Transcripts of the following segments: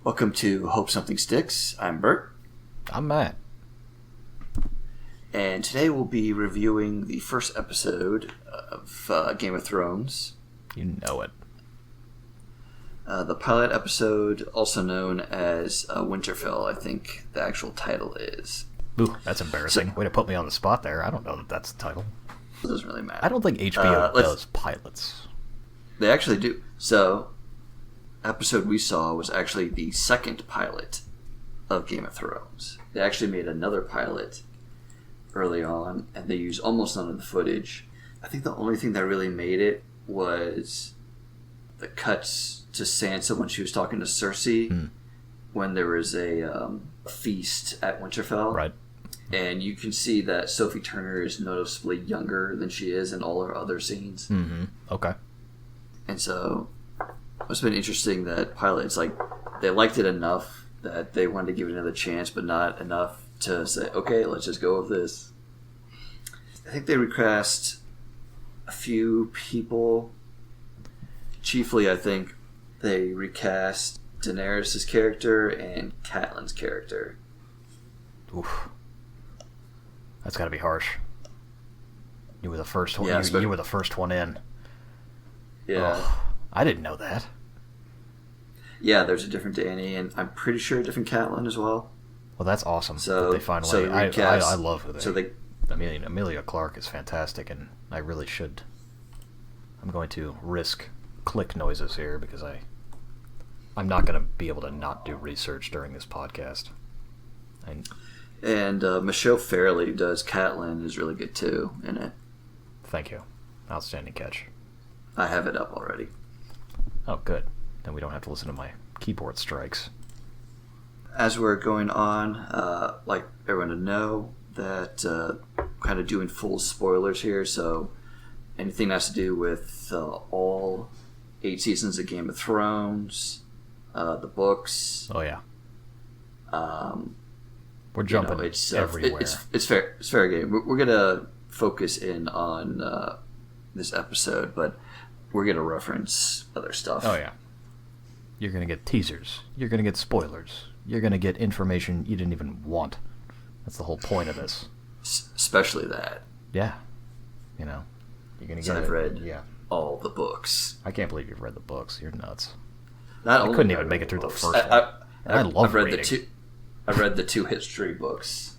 Welcome to Hope Something Sticks. I'm Burt. I'm Matt. And today we'll be reviewing the first episode of Game of Thrones. You know it. The pilot episode, also known as Winterfell, I think the actual title is. Ooh, that's embarrassing. Way to put me on the spot there. I don't know that that's the title. It doesn't really matter. I don't think HBO does pilots. They actually do. So, episode we saw was actually the second pilot of Game of Thrones. They actually made another pilot early on, and they used almost none of the footage. I think the only thing that really made it was the cuts to Sansa when she was talking to Cersei when there was a feast at Winterfell. Right. And you can see that Sophie Turner is noticeably younger than she is in all her other scenes. Mm-hmm. Okay. And so it's been interesting that pilots, like, they liked it enough that they wanted to give it another chance, but not enough to say, okay, let's just go with this. I think they recast a few people. Chiefly, I think they recast Daenerys' character and Catelyn's character. Oof. That's got to be harsh. You were the first one. Yeah, you were the first one in. Yeah. Oh, I didn't know that. Yeah, there's a different Dany, and I'm pretty sure a different Catelyn as well. Well, that's awesome. So that they finally. so they recast, I love who they. So they. Amelia Clarke is fantastic, and I really should. I'm going to risk click noises here because I'm not going to be able to not do research during this podcast. And Michelle Fairley, who does Catelyn, is really good too in it. Thank you. Outstanding catch. I have it up already. Oh, good. Then we don't have to listen to my keyboard strikes. As we're going on, like everyone to know that kind of doing full spoilers here, so anything that has to do with all 8 seasons of Game of Thrones, the books. Oh yeah. We're jumping everywhere. It's fair game. We're gonna focus in on this episode, but we're gonna reference other stuff. Oh yeah. You're gonna get teasers. You're gonna get spoilers. You're gonna get information you didn't even want. That's the whole point of this. Especially that. Yeah. You know, you're gonna get. I've read yeah. all the books. I can't believe you've read the books. You're nuts. I couldn't even make it through the first one. I love reading. I've read the 2 history books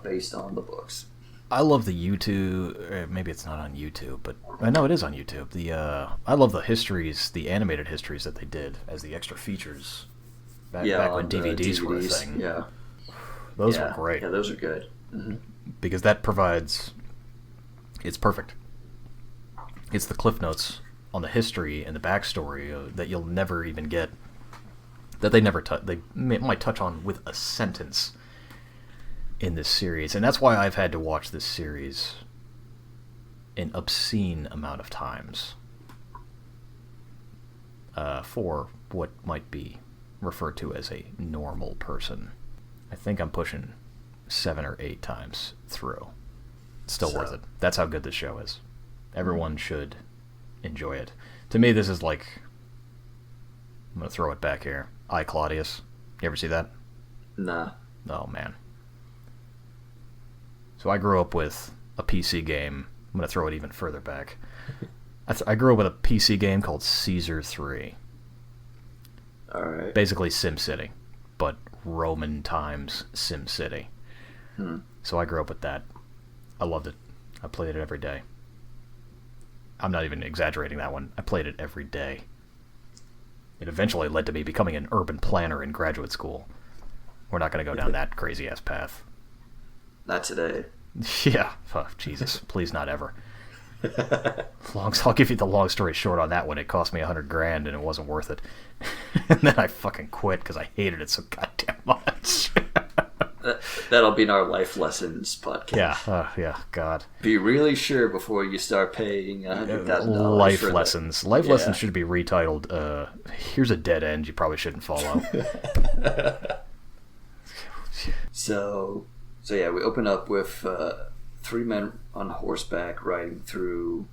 based on the books. I love the YouTube. Maybe it's not on YouTube, but I know it is on YouTube. I love the histories, the animated histories that they did as the extra features back when DVDs were a thing. Yeah, those were great. Yeah, those are good. Mm-hmm. Because that provides. It's perfect. It's the cliff notes on the history and the backstory that you'll never even get. That they never touch. They might touch on with a sentence in this series, and that's why I've had to watch this series an obscene amount of times for what might be referred to as a normal person. I think I'm pushing 7 or 8 times through. It's still worth it. That's how good this show is. Everyone should enjoy it. To me, this is like... I'm going to throw it back here. I, Claudius. You ever see that? Nah. Oh, man. So I grew up with a PC game. I'm going to throw it even further back. I grew up with a PC game called Caesar 3. Alright. Basically SimCity, but Roman times SimCity. So I grew up with that. I loved it. I played it every day. I'm not even exaggerating that one. I played it every day. It eventually led to me becoming an urban planner in graduate school. We're not going to go down that crazy-ass path. Not today. Yeah. Oh, Jesus. Please not ever. I'll give you the long story short on that one. It cost me $100,000 and it wasn't worth it. And then I fucking quit because I hated it so goddamn much. That'll be in our life lessons podcast. Yeah. Yeah. God. Be really sure before you start paying $100,000. Life lessons. Life lessons should be retitled. Here's a dead end you probably shouldn't follow. So yeah, we open up with 3 men on horseback riding through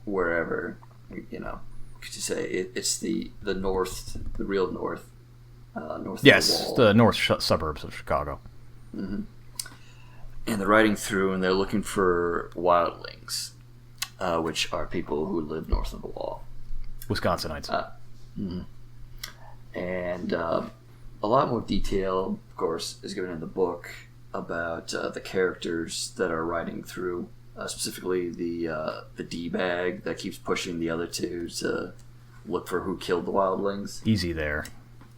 wherever, you know, could you say it's the north, the real north, north of the Yes, wall. the north suburbs of Chicago. Mm-hmm. And they're riding through, and they're looking for wildlings, which are people who live north of the wall. Wisconsinites. Mm-hmm. And a lot more detail, of course, is given in the book about the characters that are riding through. Specifically, the D-bag that keeps pushing the other two to look for who killed the wildlings. Easy there.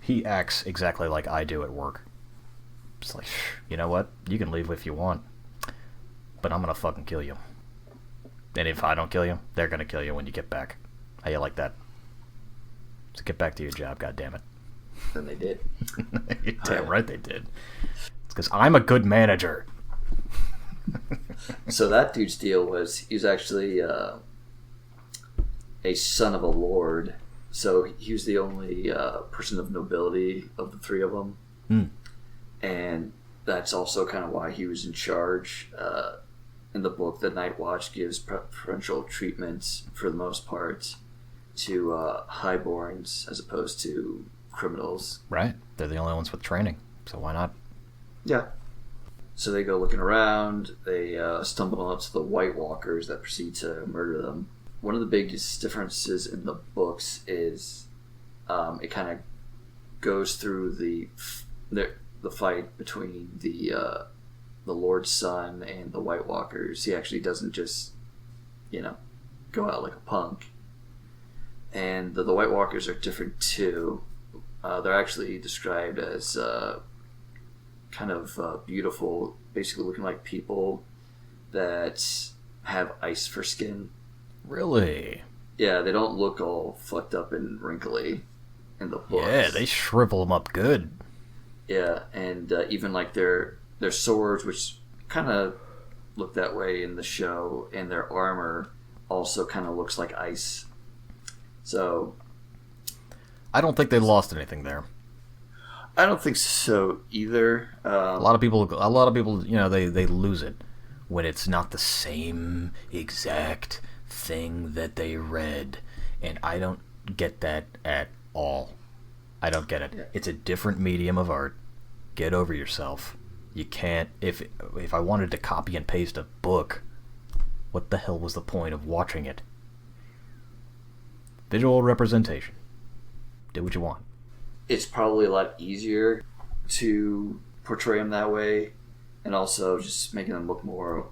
He acts exactly like I do at work. It's like, you know what? You can leave if you want, but I'm gonna fucking kill you. And if I don't kill you, they're gonna kill you when you get back. How you like that? So get back to your job, goddammit. And they did. Damn right they did. It's because I'm a good manager. So that dude's deal was he was actually a son of a lord. So he was the only person of nobility of the three of them. Mm. And that's also kind of why he was in charge. In the book, the Night Watch gives preferential treatment, for the most part, to highborns as opposed to criminals. Right. They're the only ones with training, so why not? Yeah. So they go looking around. They stumble up to the White Walkers that proceed to murder them. One of the biggest differences in the books is it kind of goes through the fight between the Lord's son and the White Walkers. He actually doesn't just, go out like a punk. And the White Walkers are different too. They're actually described as kind of beautiful, basically looking like people that have ice for skin. Really? Yeah, they don't look all fucked up and wrinkly in the books. Yeah, they shrivel them up good. Yeah, and even like their swords, which kind of look that way in the show, and their armor also kind of looks like ice. So I don't think they lost anything there. I don't think so either. A lot of people, they lose it when it's not the same exact thing that they read, and I don't get that at all. I don't get it. Yeah. It's a different medium of art. Get over yourself. You can't. If I wanted to copy and paste a book, what the hell was the point of watching it? Visual representation. Do what you want. It's probably a lot easier to portray them that way, and also just making them look more,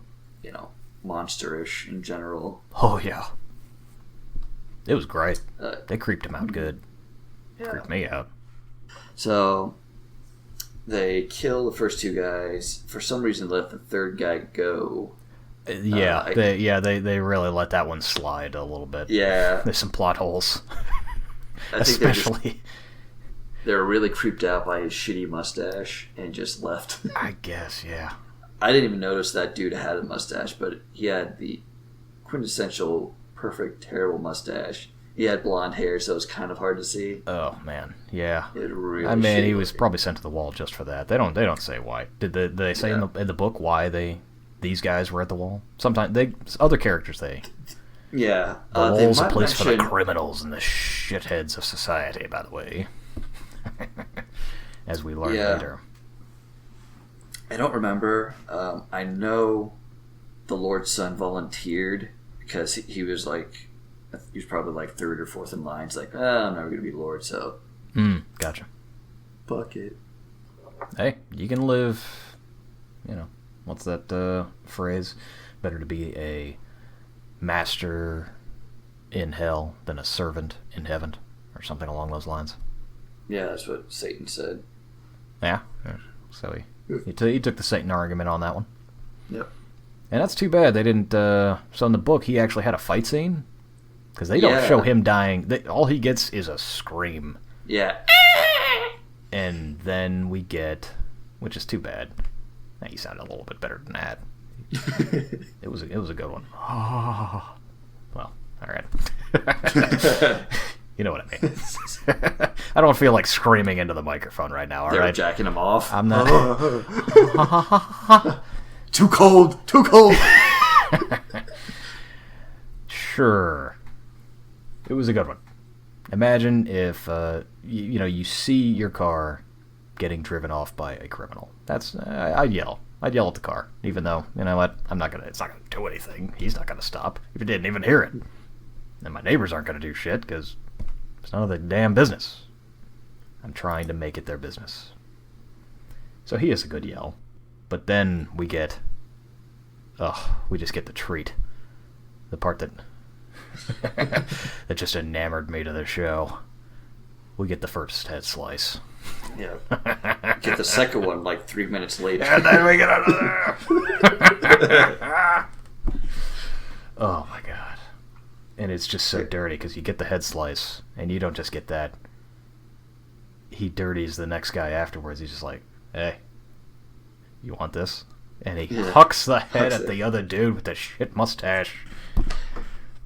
monsterish in general. Oh yeah, it was great. They creeped him out good. Yeah. Creeped me out. So they kill the first two guys. For some reason, let the third guy go. They really let that one slide a little bit. Yeah, there's some plot holes. Especially. They were really creeped out by his shitty mustache and just left. I guess, yeah. I didn't even notice that dude had a mustache, but he had the quintessential perfect, terrible mustache. He had blonde hair, so it was kind of hard to see. Oh man, yeah. It really. He was probably sent to the wall just for that. They don't say why. Did they say in the book why these guys were at the wall? Sometimes other characters they. Yeah, the wall's a place for the criminals and the shitheads of society. By the way. As we learn later. I don't remember. I know the Lord's son volunteered because he was probably like third or fourth in line. He's like, I'm never going to be Lord, so. Gotcha. Fuck it. Hey, you can live, what's that phrase? Better to be a master in hell than a servant in heaven, or something along those lines. Yeah, that's what Satan said. Yeah, so he took the Satan argument on that one. Yep. And that's too bad they didn't. So in the book, he actually had a fight scene because they don't show him dying. All he gets is a scream. Yeah. And then we get, which is too bad. He sounded a little bit better than that. It was a good one. Well, all right. You know what I mean. I don't feel like screaming into the microphone right now, all right? They're jacking him off. I'm not. Too cold. Sure. It was a good one. Imagine if you see your car getting driven off by a criminal. I'd yell. I'd yell at the car, even though, you know what, it's not gonna do anything. He's not gonna stop if he didn't even hear it. And my neighbors aren't gonna do shit because it's none of their damn business. I'm trying to make it their business. So he has a good yell. But then we just get the treat. The part that that just enamored me to the show. We get the first head slice. Yeah. Get the second one like 3 minutes later. And then we get out of there. Oh my god. And it's just so dirty because you get the head slice and you don't just get that. He dirties the next guy afterwards. He's just like, hey, you want this? And he hucks the head at the other dude with the shit mustache,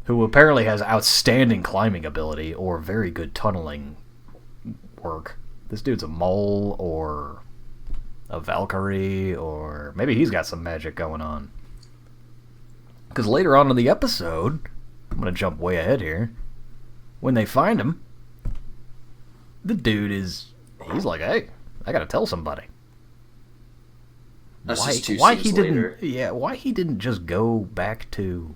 who apparently has outstanding climbing ability or very good tunneling work. This dude's a mole or a Valkyrie, or maybe he's got some magic going on. Because later on in the episode, I'm going to jump way ahead here, when they find him, the dude he's like, hey, I got to tell somebody. That's just two scenes later. Why he didn't just go back to...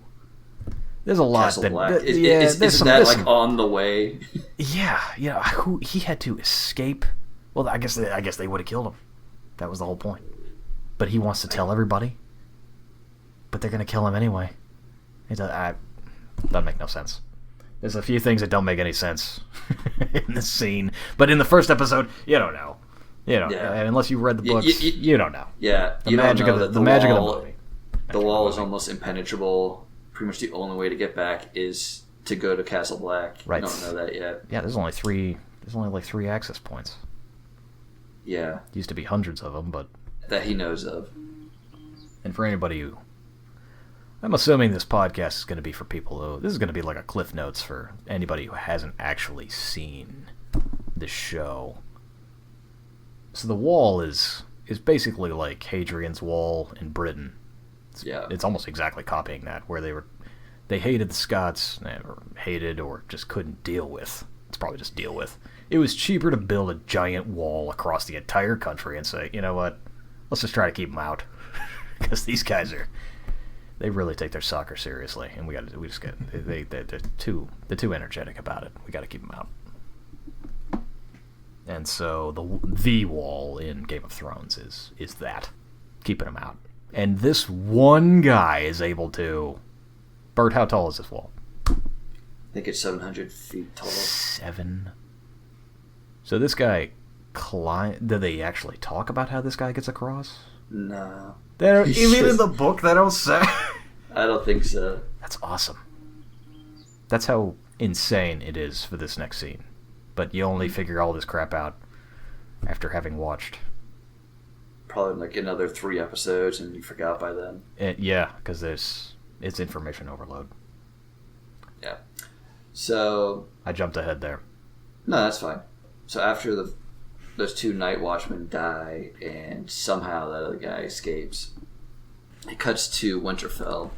There's a lot Castle that... Black. There's Isn't that like on the way? Yeah, he had to escape. Well, I guess they would have killed him. That was the whole point. But he wants to tell everybody. But they're going to kill him anyway. It doesn't make no sense. There's a few things that don't make any sense in this scene. But in the first episode, you don't know. Unless you read the books, you don't know. Yeah, the magic of the movie. The wall is almost impenetrable. Pretty much the only way to get back is to go to Castle Black. Right. You don't know that yet. Yeah, there's only like 3 access points. Yeah. Used to be hundreds of them, but... That he knows of. And for anybody who... I'm assuming this podcast is going to be for people who... This is going to be like a Cliff Notes for anybody who hasn't actually seen the show. So the wall is basically like Hadrian's Wall in Britain. It's almost exactly copying that, where they hated the Scots, or hated, or just couldn't deal with. It's probably just deal with. It was cheaper to build a giant wall across the entire country and say, you know what, let's just try to keep them out, because these guys they really take their soccer seriously, and they're too energetic about it. We got to keep them out. And so the wall in Game of Thrones is that, keeping them out. And this one guy is able to... Burt, how tall is this wall? I think it's 700 feet tall. 7? So this guy did they actually talk about how this guy gets across? No. Even in the book they don't say? I don't think so. That's awesome. That's how insane it is for this next scene. But you only figure all this crap out after having watched... Probably like another 3 episodes, and you forgot by then. Yeah, because it's information overload. Yeah. So... I jumped ahead there. No, that's fine. So after those 2 night watchmen die, and somehow that other guy escapes, it cuts to Winterfell,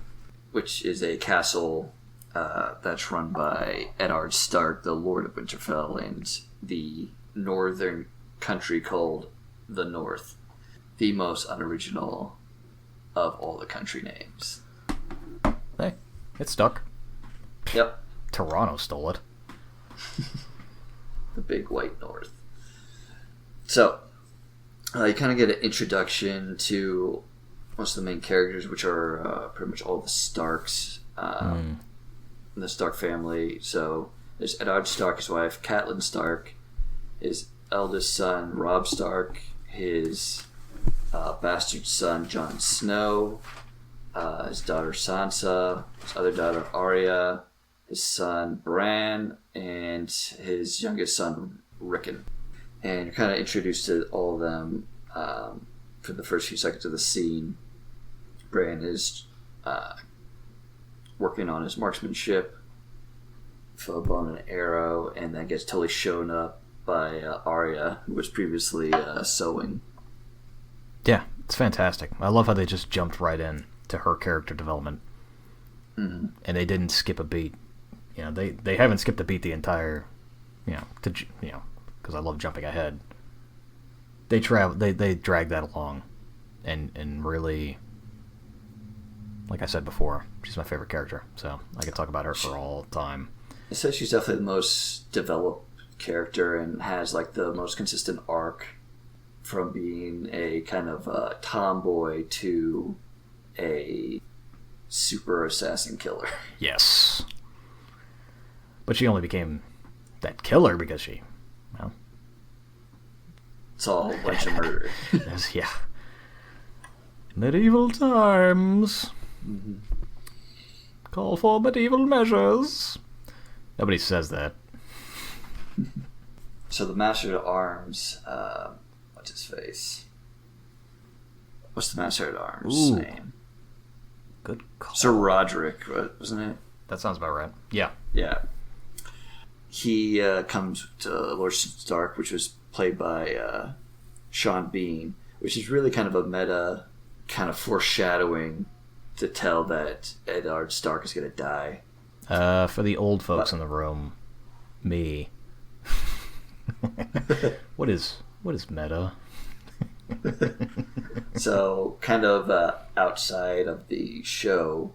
which is a castle that's run by Eddard Stark, the Lord of Winterfell, and the northern country called the North. The most unoriginal of all the country names. Hey, it stuck. Yep. Toronto stole it. The big white North. So, you kind of get an introduction to most of the main characters, which are pretty much all the Starks, the Stark family. So, there's Eddard Stark, his wife, Catelyn Stark, his eldest son, Robb Stark, his... bastard son Jon Snow, his daughter Sansa, his other daughter Arya, his son Bran, and his youngest son Rickon. And you're kind of introduced to all of them for the first few seconds of the scene. Bran is working on his marksmanship, for a bow and an arrow, and then gets totally shown up by Arya, who was previously sewing. Yeah, it's fantastic. I love how they just jumped right in to her character development. Mm-hmm. And they didn't skip a beat. You know, they haven't skipped a beat the entire because I love jumping ahead. They drag that along, and really, like I said before, she's my favorite character, so I could talk about her for all time. So she's definitely the most developed character and has like the most consistent arc from being a kind of tomboy to a super assassin killer. Yes. But she only became that killer because she, well... It's all a bunch of murder. Yeah. Medieval times. Mm-hmm. Call for medieval measures. Nobody says that. So the Master at Arms, what's his face? What's the Master at Arms' name? Good call. Sir Roderick, wasn't it? That sounds about right. Yeah. Yeah. He comes to Lord Stark, which was played by Sean Bean, which is really kind of a meta kind of foreshadowing to tell that Eddard Stark is going to die. For the old folks in the room, me. What is meta? So, kind of outside of the show,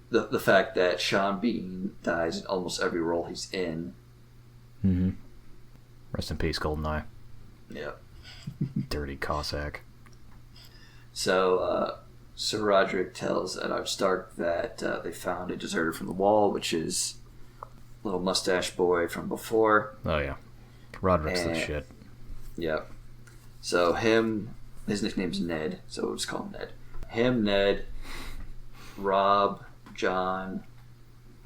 the fact that Sean Bean dies in almost every role he's in. Mm-hmm. Rest in peace, Goldeneye. Yeah. Dirty Cossack. So, Sir Roderick tells Eddard Stark that they found a deserter from the Wall, which is little mustache boy from before. Oh, yeah. Roderick's the shit. Yeah. So his nickname's Ned, so we'll just call him Ned. Him, Ned, Rob, John,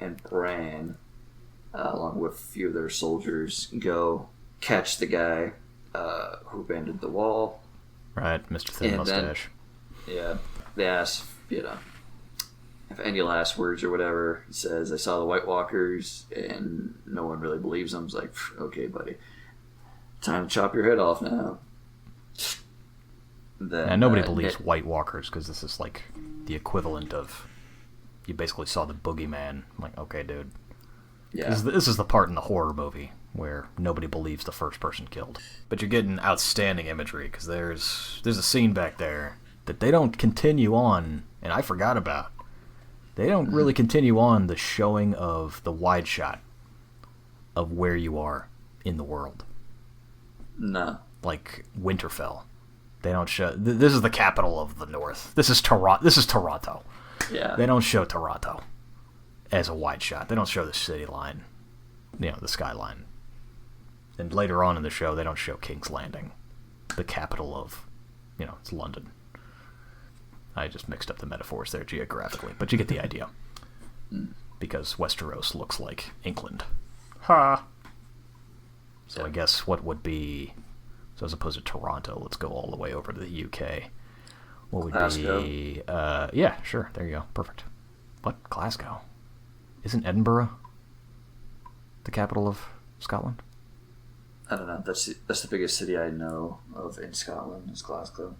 and Bran, along with a few of their soldiers, go catch the guy who abandoned the wall. Right, Mr. Thin Mustache. Yeah. They ask, if any last words or whatever. He says, I saw the White Walkers, and no one really believes him. He's like, okay, buddy. Time to chop your head off now. Then, and nobody believes White Walkers, because this is like the equivalent of, you basically saw the boogeyman. I'm like, okay, dude. Yeah. This is the part in the horror movie where nobody believes the first person killed. But you're getting outstanding imagery, because there's a scene back there that they don't continue on, and I forgot about. They don't really continue on the showing of the wide shot of where you are in the world. No. Like Winterfell. They don't show... This is the capital of the North. This is Toronto. Yeah. They don't show Toronto as a wide shot. They don't show the city line. The skyline. And later on in the show, they don't show King's Landing. The capital of... it's London. I just mixed up the metaphors there geographically, but you get the idea. Because Westeros looks like England. Ha! So yeah. I guess what would be... So as opposed to Toronto, let's go all the way over to the UK. What would Glasgow. be... yeah, sure. There you go. Perfect. What? Glasgow? Isn't Edinburgh the capital of Scotland? I don't know. That's the biggest city I know of in Scotland is Glasgow.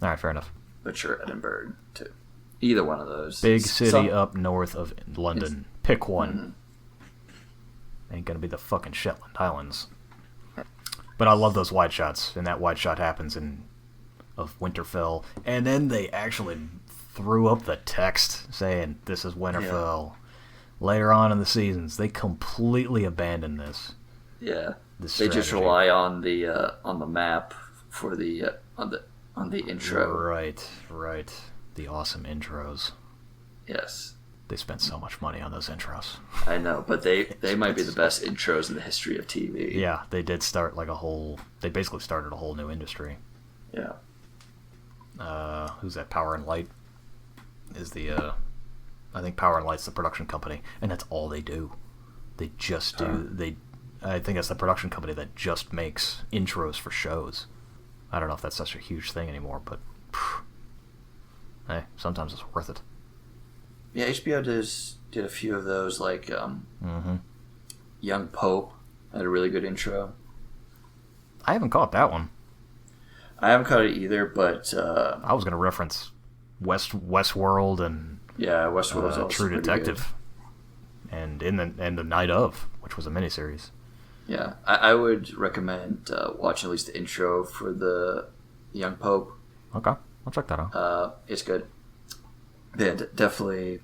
Alright, fair enough. But sure, Edinburgh, too. Either one of those. Big city up north of London. Pick one. Mm-hmm. Ain't gonna be the fucking Shetland Islands. But I love those wide shots, and that wide shot happens of Winterfell, and then they actually threw up the text saying, this is Winterfell. Yeah. Later on in the seasons, they completely abandoned this. Yeah. They just rely on the map for the on the intro. Right. The awesome intros. Yes. They spent so much money on those intros. I know, but they might be the best intros in the history of TV. Yeah, they did start they basically started a whole new industry. Yeah. Who's that? Power and Light is the, I think Power and Light's the production company, and that's all they do. They just do, I think that's the production company that just makes intros for shows. I don't know if that's such a huge thing anymore, but hey, sometimes it's worth it. Yeah, HBO did a few of those, like Young Pope had a really good intro. I haven't caught that one. I haven't caught it either, but I was going to reference Westworld and Westworld's also True Detective, and in the Night of, which was a miniseries. Yeah, I would recommend watching at least the intro for the Young Pope. Okay, I'll check that out. It's good. Yeah, definitely,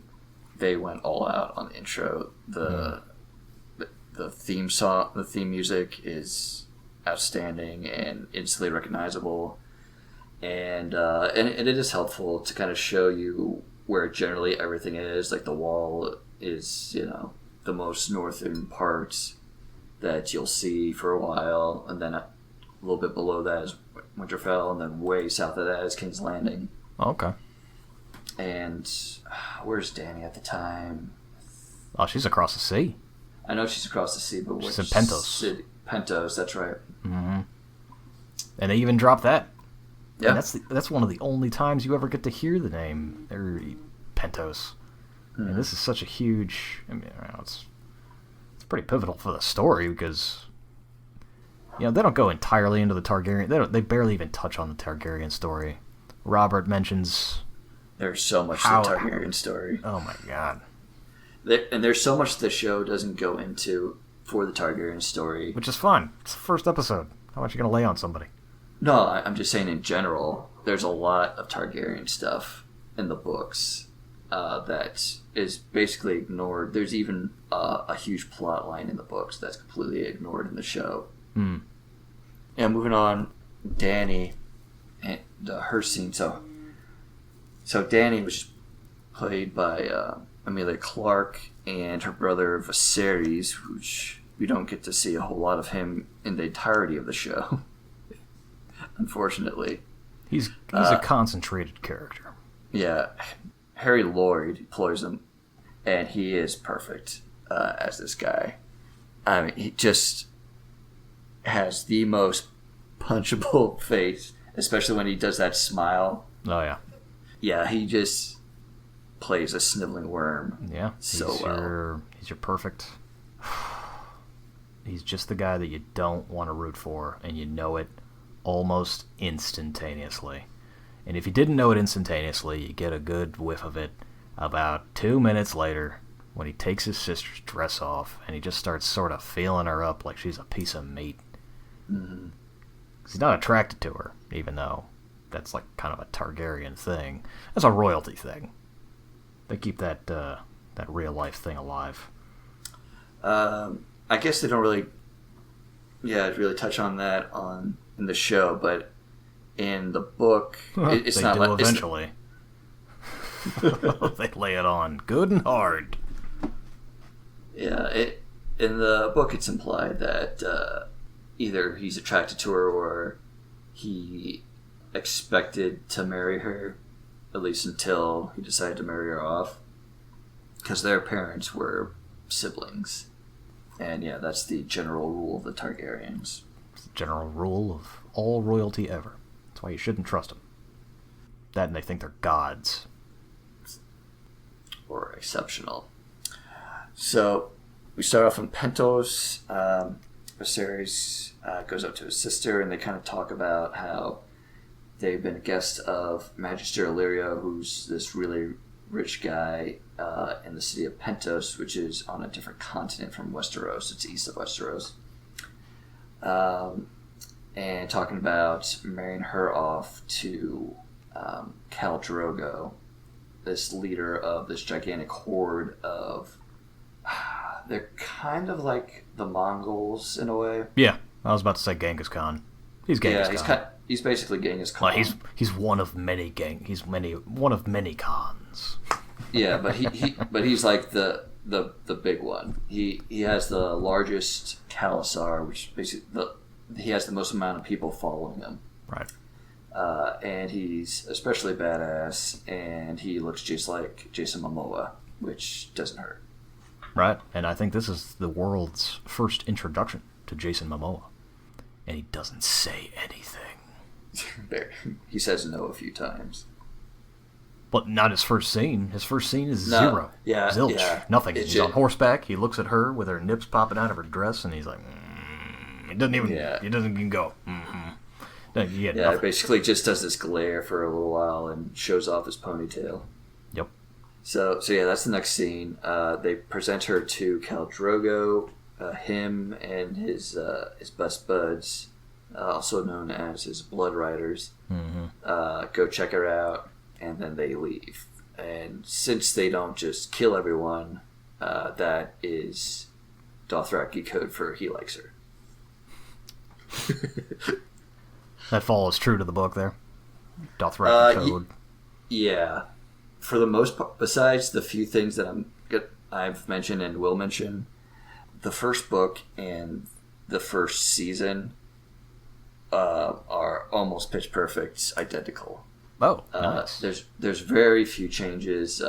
they went all out on the intro. The theme song, the theme music is outstanding and instantly recognizable, and it is helpful to kind of show you where generally everything is. Like the wall is, the most northern part that you'll see for a while, and then a little bit below that is Winterfell, and then way south of that is King's Landing. Okay. And where's Dany at the time? Oh, she's across the sea. I know she's across the sea, but she's in Pentos. City? Pentos, that's right. Mm-hmm. And they even dropped that. Yeah. And that's one of the only times you ever get to hear the name Pentos. And this is such a huge. I mean, it's pretty pivotal for the story because they don't go entirely into the Targaryen. They barely even touch on the Targaryen story. Robert mentions there's so much to the Targaryen story. Oh my god! And there's so much the show doesn't go into for the Targaryen story, which is fun. It's the first episode. How much are you gonna lay on somebody? No, I'm just saying in general. There's a lot of Targaryen stuff in the books that is basically ignored. There's even a huge plot line in the books that's completely ignored in the show. Mm. And moving on, Dany and her scene. So Dany was played by Emilia Clarke, and her brother Viserys, which we don't get to see a whole lot of him in the entirety of the show. Unfortunately, he's a concentrated character. Yeah, Harry Lloyd plays him, and he is perfect as this guy. I mean, he just has the most punchable face, especially when he does that smile. Oh yeah, yeah. He just plays a sniveling worm. Yeah, well. He's your perfect. He's just the guy that you don't want to root for, and you know it almost instantaneously. And if you didn't know it instantaneously, you get a good whiff of it about 2 minutes later when he takes his sister's dress off and he just starts sort of feeling her up like she's a piece of meat. Mm-hmm. He's not attracted to her, even though that's like kind of a Targaryen thing. That's a royalty thing. They keep that real life thing alive. I guess they don't really touch on that in the show, but in the book, it's they not do like eventually. They lay it on good and hard. Yeah, in the book, it's implied that either he's attracted to her or he expected to marry her, at least until he decided to marry her off, because their parents were siblings. And yeah, that's the general rule of the Targaryens. It's the general rule of all royalty ever. That's why you shouldn't trust them. That and they think they're gods. Or exceptional. So, we start off in Pentos. Viserys goes up to his sister, and they kind of talk about how they've been a guest of Magister Illyrio, who's this really rich guy in the city of Pentos, which is on a different continent from Westeros. It's east of Westeros. And talking about marrying her off to Khal Drogo, this leader of this gigantic horde of... They're kind of like the Mongols in a way. Yeah, I was about to say Genghis Khan. He's Genghis Khan. He's basically Genghis Khan. Well, he's one of many one of many Khans. Yeah, but he's like the big one. He has the largest Khalasar, which basically he has the most amount of people following him. Right. And he's especially badass, and he looks just like Jason Momoa, which doesn't hurt. Right, and I think this is the world's first introduction to Jason Momoa. And he doesn't say anything. He says no a few times. But not his first scene. His first scene is No. zero. Yeah, Zilch. yeah. Nothing. He's on horseback. He looks at her with her nips popping out of her dress, and he's like, He doesn't even go. Mm-hmm. Yeah, it basically just does this glare for a little while and shows off his ponytail. Yep. So yeah, that's the next scene. They present her to Khal Drogo, him and his best buds, also known as his Blood Riders, go check her out, and then they leave. And since they don't just kill everyone, that is Dothraki code for he likes her. That follows true to the book there. Dothraki code. Yeah. For the most part, besides the few things that I've mentioned and will mention, the first book and the first season are almost pitch perfect identical. Oh, nice. There's very few changes.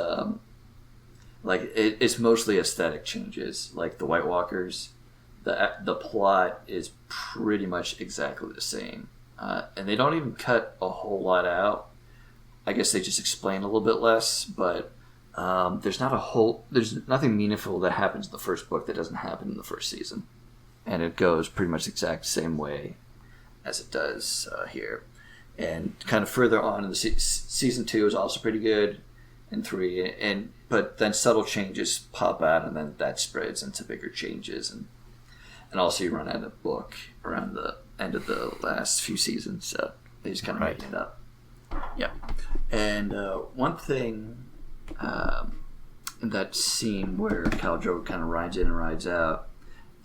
It's mostly aesthetic changes. Like the White Walkers, the plot is pretty much exactly the same, and they don't even cut a whole lot out. I guess they just explain a little bit less, but there's nothing meaningful that happens in the first book that doesn't happen in the first season, and it goes pretty much the exact same way as it does here. And kind of further on in the season 2 is also pretty good, and 3, but then subtle changes pop out, and then that spreads into bigger changes, and also you run out of book around the end of the last few seasons, so they just kind of make it up. Yeah. And one thing, in that scene where Khal Drogo kind of rides in and rides out,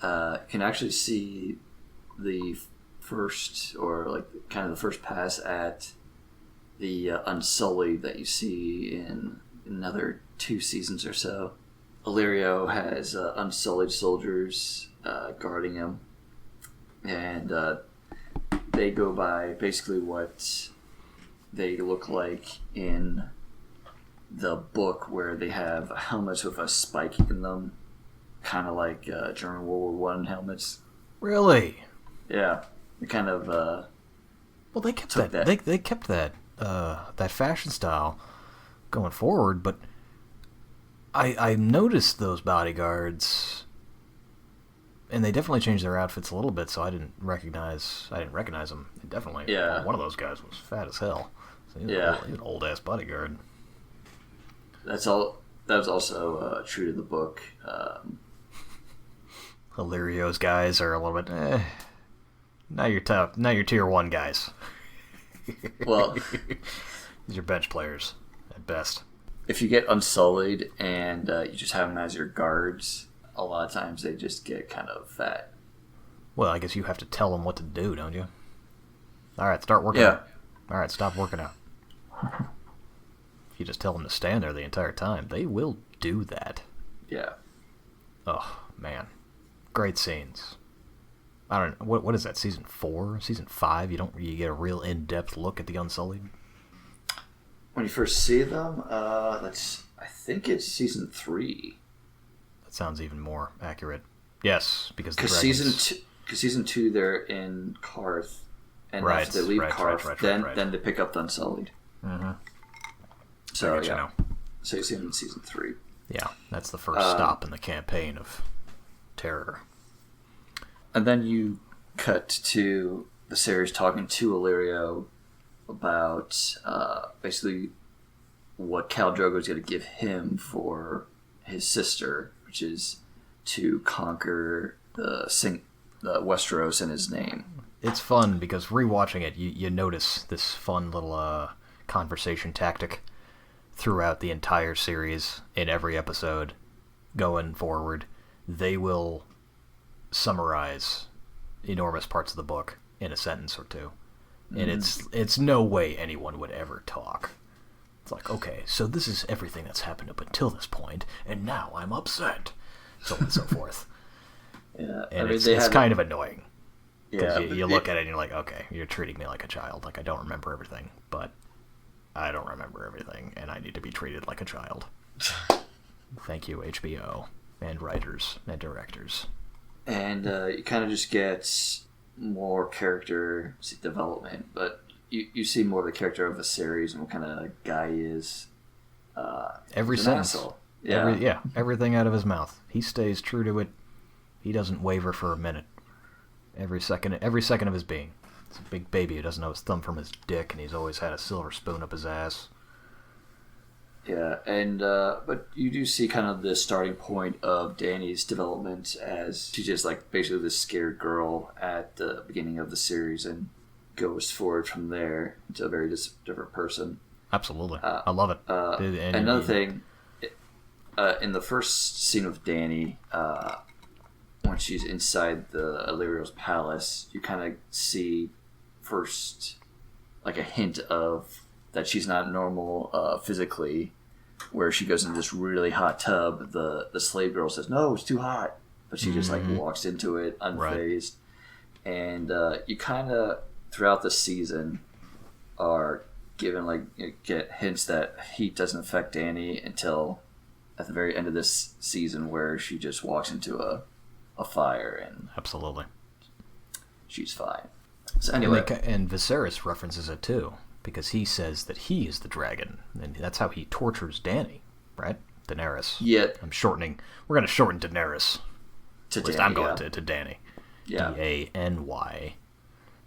you can actually see the first, or like kind of the first pass at the Unsullied that you see in another 2 seasons or so. Illyrio has Unsullied soldiers guarding him, and they go by basically what they look like in the book, where they have helmets with a spike in them, kind of like German World War I helmets. Really? Yeah, they kind of. Well, they kept that. They kept that that fashion style going forward, but I noticed those bodyguards, and they definitely changed their outfits a little bit, so I didn't recognize them. Definitely, yeah. One of those guys was fat as hell. So he was an old ass bodyguard. That's all. That was also true to the book. Illyrio's guys are a little bit. Now you're tough. Now you're tier 1 guys. Well, these are bench players at best. If you get Unsullied and you just have them as your guards, a lot of times they just get kind of fat. Well, I guess you have to tell them what to do, don't you? All right, start working out. All right, stop working out. If you just tell them to stand there the entire time, they will do that. Yeah. Oh, man. Great scenes. I don't know. What is that, season 4? Season 5? You get a real in-depth look at the Unsullied? When you first see them, I think it's season 3. That sounds even more accurate. Yes, because season 2 they're in Karth, and after they leave Karth, then they pick up the Unsullied. Mm-hmm. So yeah, so you see them in season 3. Yeah, that's the first stop in the campaign of terror. And then you cut to the series talking to Illyrio about basically what Khal Drogo is going to give him for his sister, which is to conquer the Westeros in his name. It's fun because rewatching it, you notice this fun little conversation tactic throughout the entire series. In every episode going forward, they will summarize enormous parts of the book in a sentence or two. And it's no way anyone would ever talk. It's like, okay, so this is everything that's happened up until this point, and now I'm upset. So on and so forth. Yeah, and it's kind of annoying. Because you look at it and you're like, okay, you're treating me like a child. Like, I don't remember everything, but I don't remember everything, and I need to be treated like a child. Thank you, HBO, and writers, and directors. And you kind of just get more character development, but you see more of the character of the series and what kind of guy he is. Every sentence. Yeah. Everything out of his mouth. He stays true to it. He doesn't waver for a minute. Every second of his being. It's a big baby who doesn't know his thumb from his dick, and he's always had a silver spoon up his ass. Yeah, and but you do see kind of the starting point of Danny's development as she's just like basically this scared girl at the beginning of the series and goes forward from there into a very different person. Absolutely. I love it. Another thing, in the first scene with Danny, when she's inside the Illyrio's palace, you kind of see first like a hint of that she's not normal physically, where she goes into this really hot tub. The slave girl says, "No, it's too hot," but she just like walks into it unfazed. Right. And you kind of throughout the season are given like get hints that heat doesn't affect Danny until at the very end of this season, where she just walks into a fire and absolutely she's fine. So anyway, and Viserys references it too, because he says that he is the dragon, and that's how he tortures Danny, right? Daenerys. Yeah. I'm shortening. We're going to shorten Daenerys. To At least Danny, I'm going to Danny. Yeah. Dany.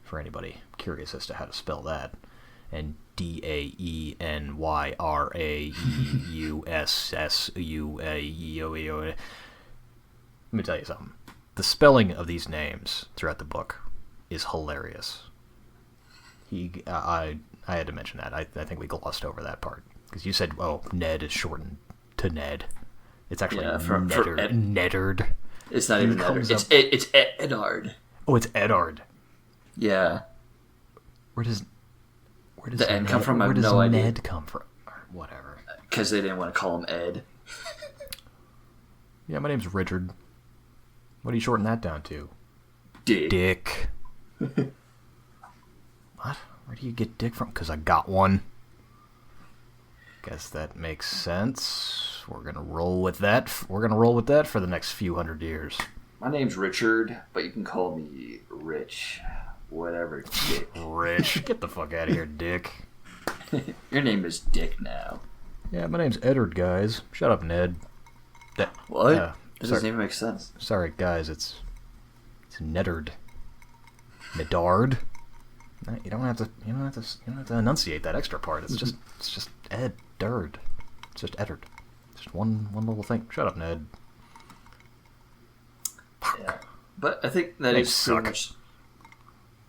For anybody curious as to how to spell that. And DAENYRAEUSSUAEO. Let me tell you something. The spelling of these names throughout the book is hilarious. I had to mention that. I think we glossed over that part. Because you said, Ned is shortened to Ned. It's actually Neddard. It's not even Neddard. It's Eddard. Oh, it's Eddard. Yeah. Where does the N come from? I have no idea. Where does Ned come from? Or whatever. Because they didn't want to call him Ed. Yeah, my name's Richard. What do you shorten that down to? Dick. What? Where do you get Dick from? Because I got one. Guess that makes sense. We're gonna roll with that. For the next few hundred years. My name's Richard, but you can call me Rich. Whatever, Dick. Rich. Get the fuck out of here, Dick. Your name is Dick now. Yeah, my name's Eddard, guys. Shut up, Ned. What? That doesn't even make sense. Sorry, guys. It's Neddard. Nedard. You don't have to enunciate that extra part. It's just Eddard. It's just Eddard. It's just one little thing. Shut up, Ned. Yeah, but I think that is pretty much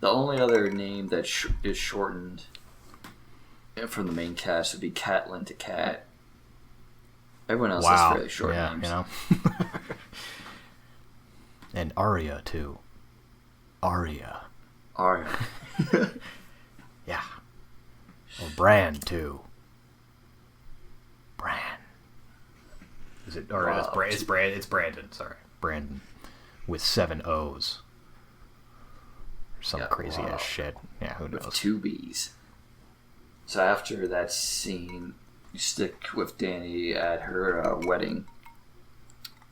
the only other name that is shortened from the main cast would be Catelyn to Cat. Everyone else has fairly short names. You know. And Arya too. Arya. Yeah. Or Bran too. Bran. Is it? Or it's Brandon. Sorry, Brandon, with 7 O's. Or some crazy ass shit. Yeah, who knows? With 2 B's. So after that scene, you stick with Dany at her wedding,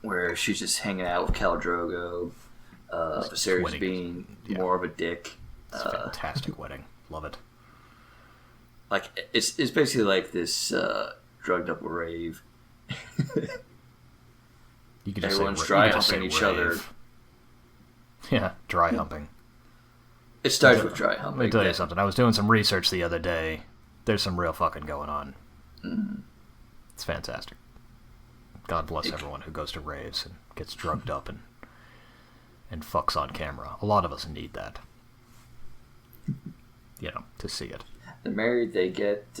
where she's just hanging out with Khal Drogo. Viserys being more of a dick. It's a fantastic wedding. Love it. Like it's basically like this drugged up rave. You could just everyone's dry humping each other. Yeah, dry humping. It starts with dry humping. Let me tell you something. I was doing some research the other day. There's some real fucking going on. Mm-hmm. It's fantastic. God bless everyone who goes to raves and gets drugged up and fucks on camera. A lot of us need that. To see it. They're married. They get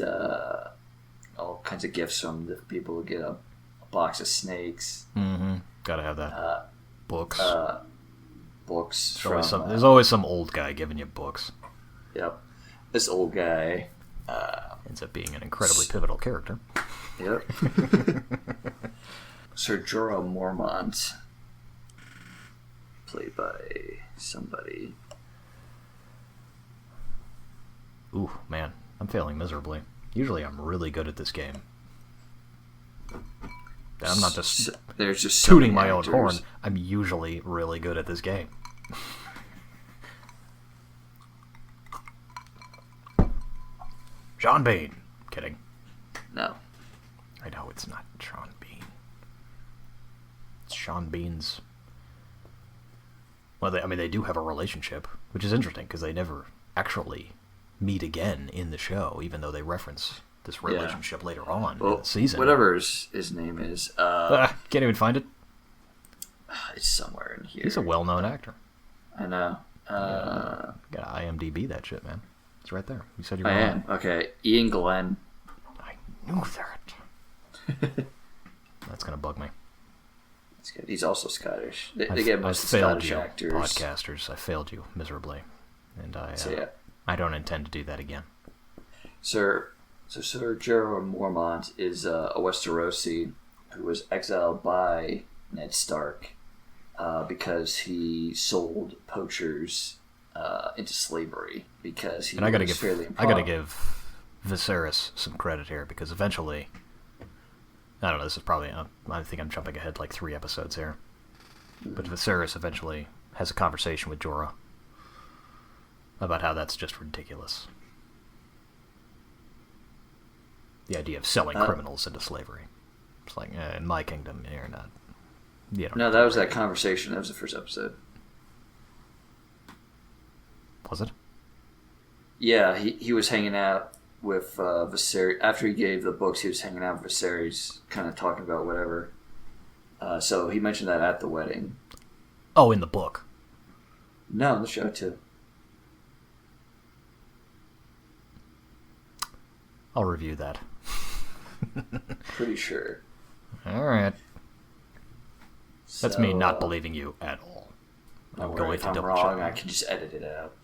all kinds of gifts from the people who get a box of snakes. Mm-hmm. Gotta have that. Books. Books. There's always some old guy giving you books. Yep. This old guy ends up being an incredibly pivotal character. Yep. Ser Jorah Mormont, played by somebody. Ooh, man, I'm failing miserably. Usually I'm really good at this game. I'm not just there's just tooting my own horn. I'm usually really good at this game. Sean Bean. Kidding. No. I know it's not Sean Bean. It's Sean Bean's. Well, they do have a relationship, which is interesting because they never actually meet again in the show, even though they reference this relationship later on in Well, the season. whatever his name is. Can't even find it. It's somewhere in here. He's a well-known actor. I know. Gotta IMDb that shit, man. It's right there. You said you were I on. am. Okay. Ian Glenn. I knew that. That's gonna bug me. That's good. He's also Scottish. They get most Scottish actors. Podcasters. I failed you miserably, and I don't intend to do that again. Sir Jorah Mormont is a Westerosi who was exiled by Ned Stark because he sold poachers into slavery because he was fairly improper. I gotta give Viserys some credit here because eventually, I don't know. This is probably I think I'm jumping ahead like 3 episodes here, but Viserys eventually has a conversation with Jorah about how that's just ridiculous. The idea of selling criminals into slavery. It's like, in my kingdom, you're not... No, that was that conversation. That was the first episode. Was it? Yeah, he was hanging out with Viserys. After he gave the books, he was hanging out with Viserys, kind of talking about whatever. So he mentioned that at the wedding. Oh, in the book? No, in the show, too. I'll review that. Pretty sure. Alright. That's me not believing you at all. I'm going to double wrong, I can just edit it out.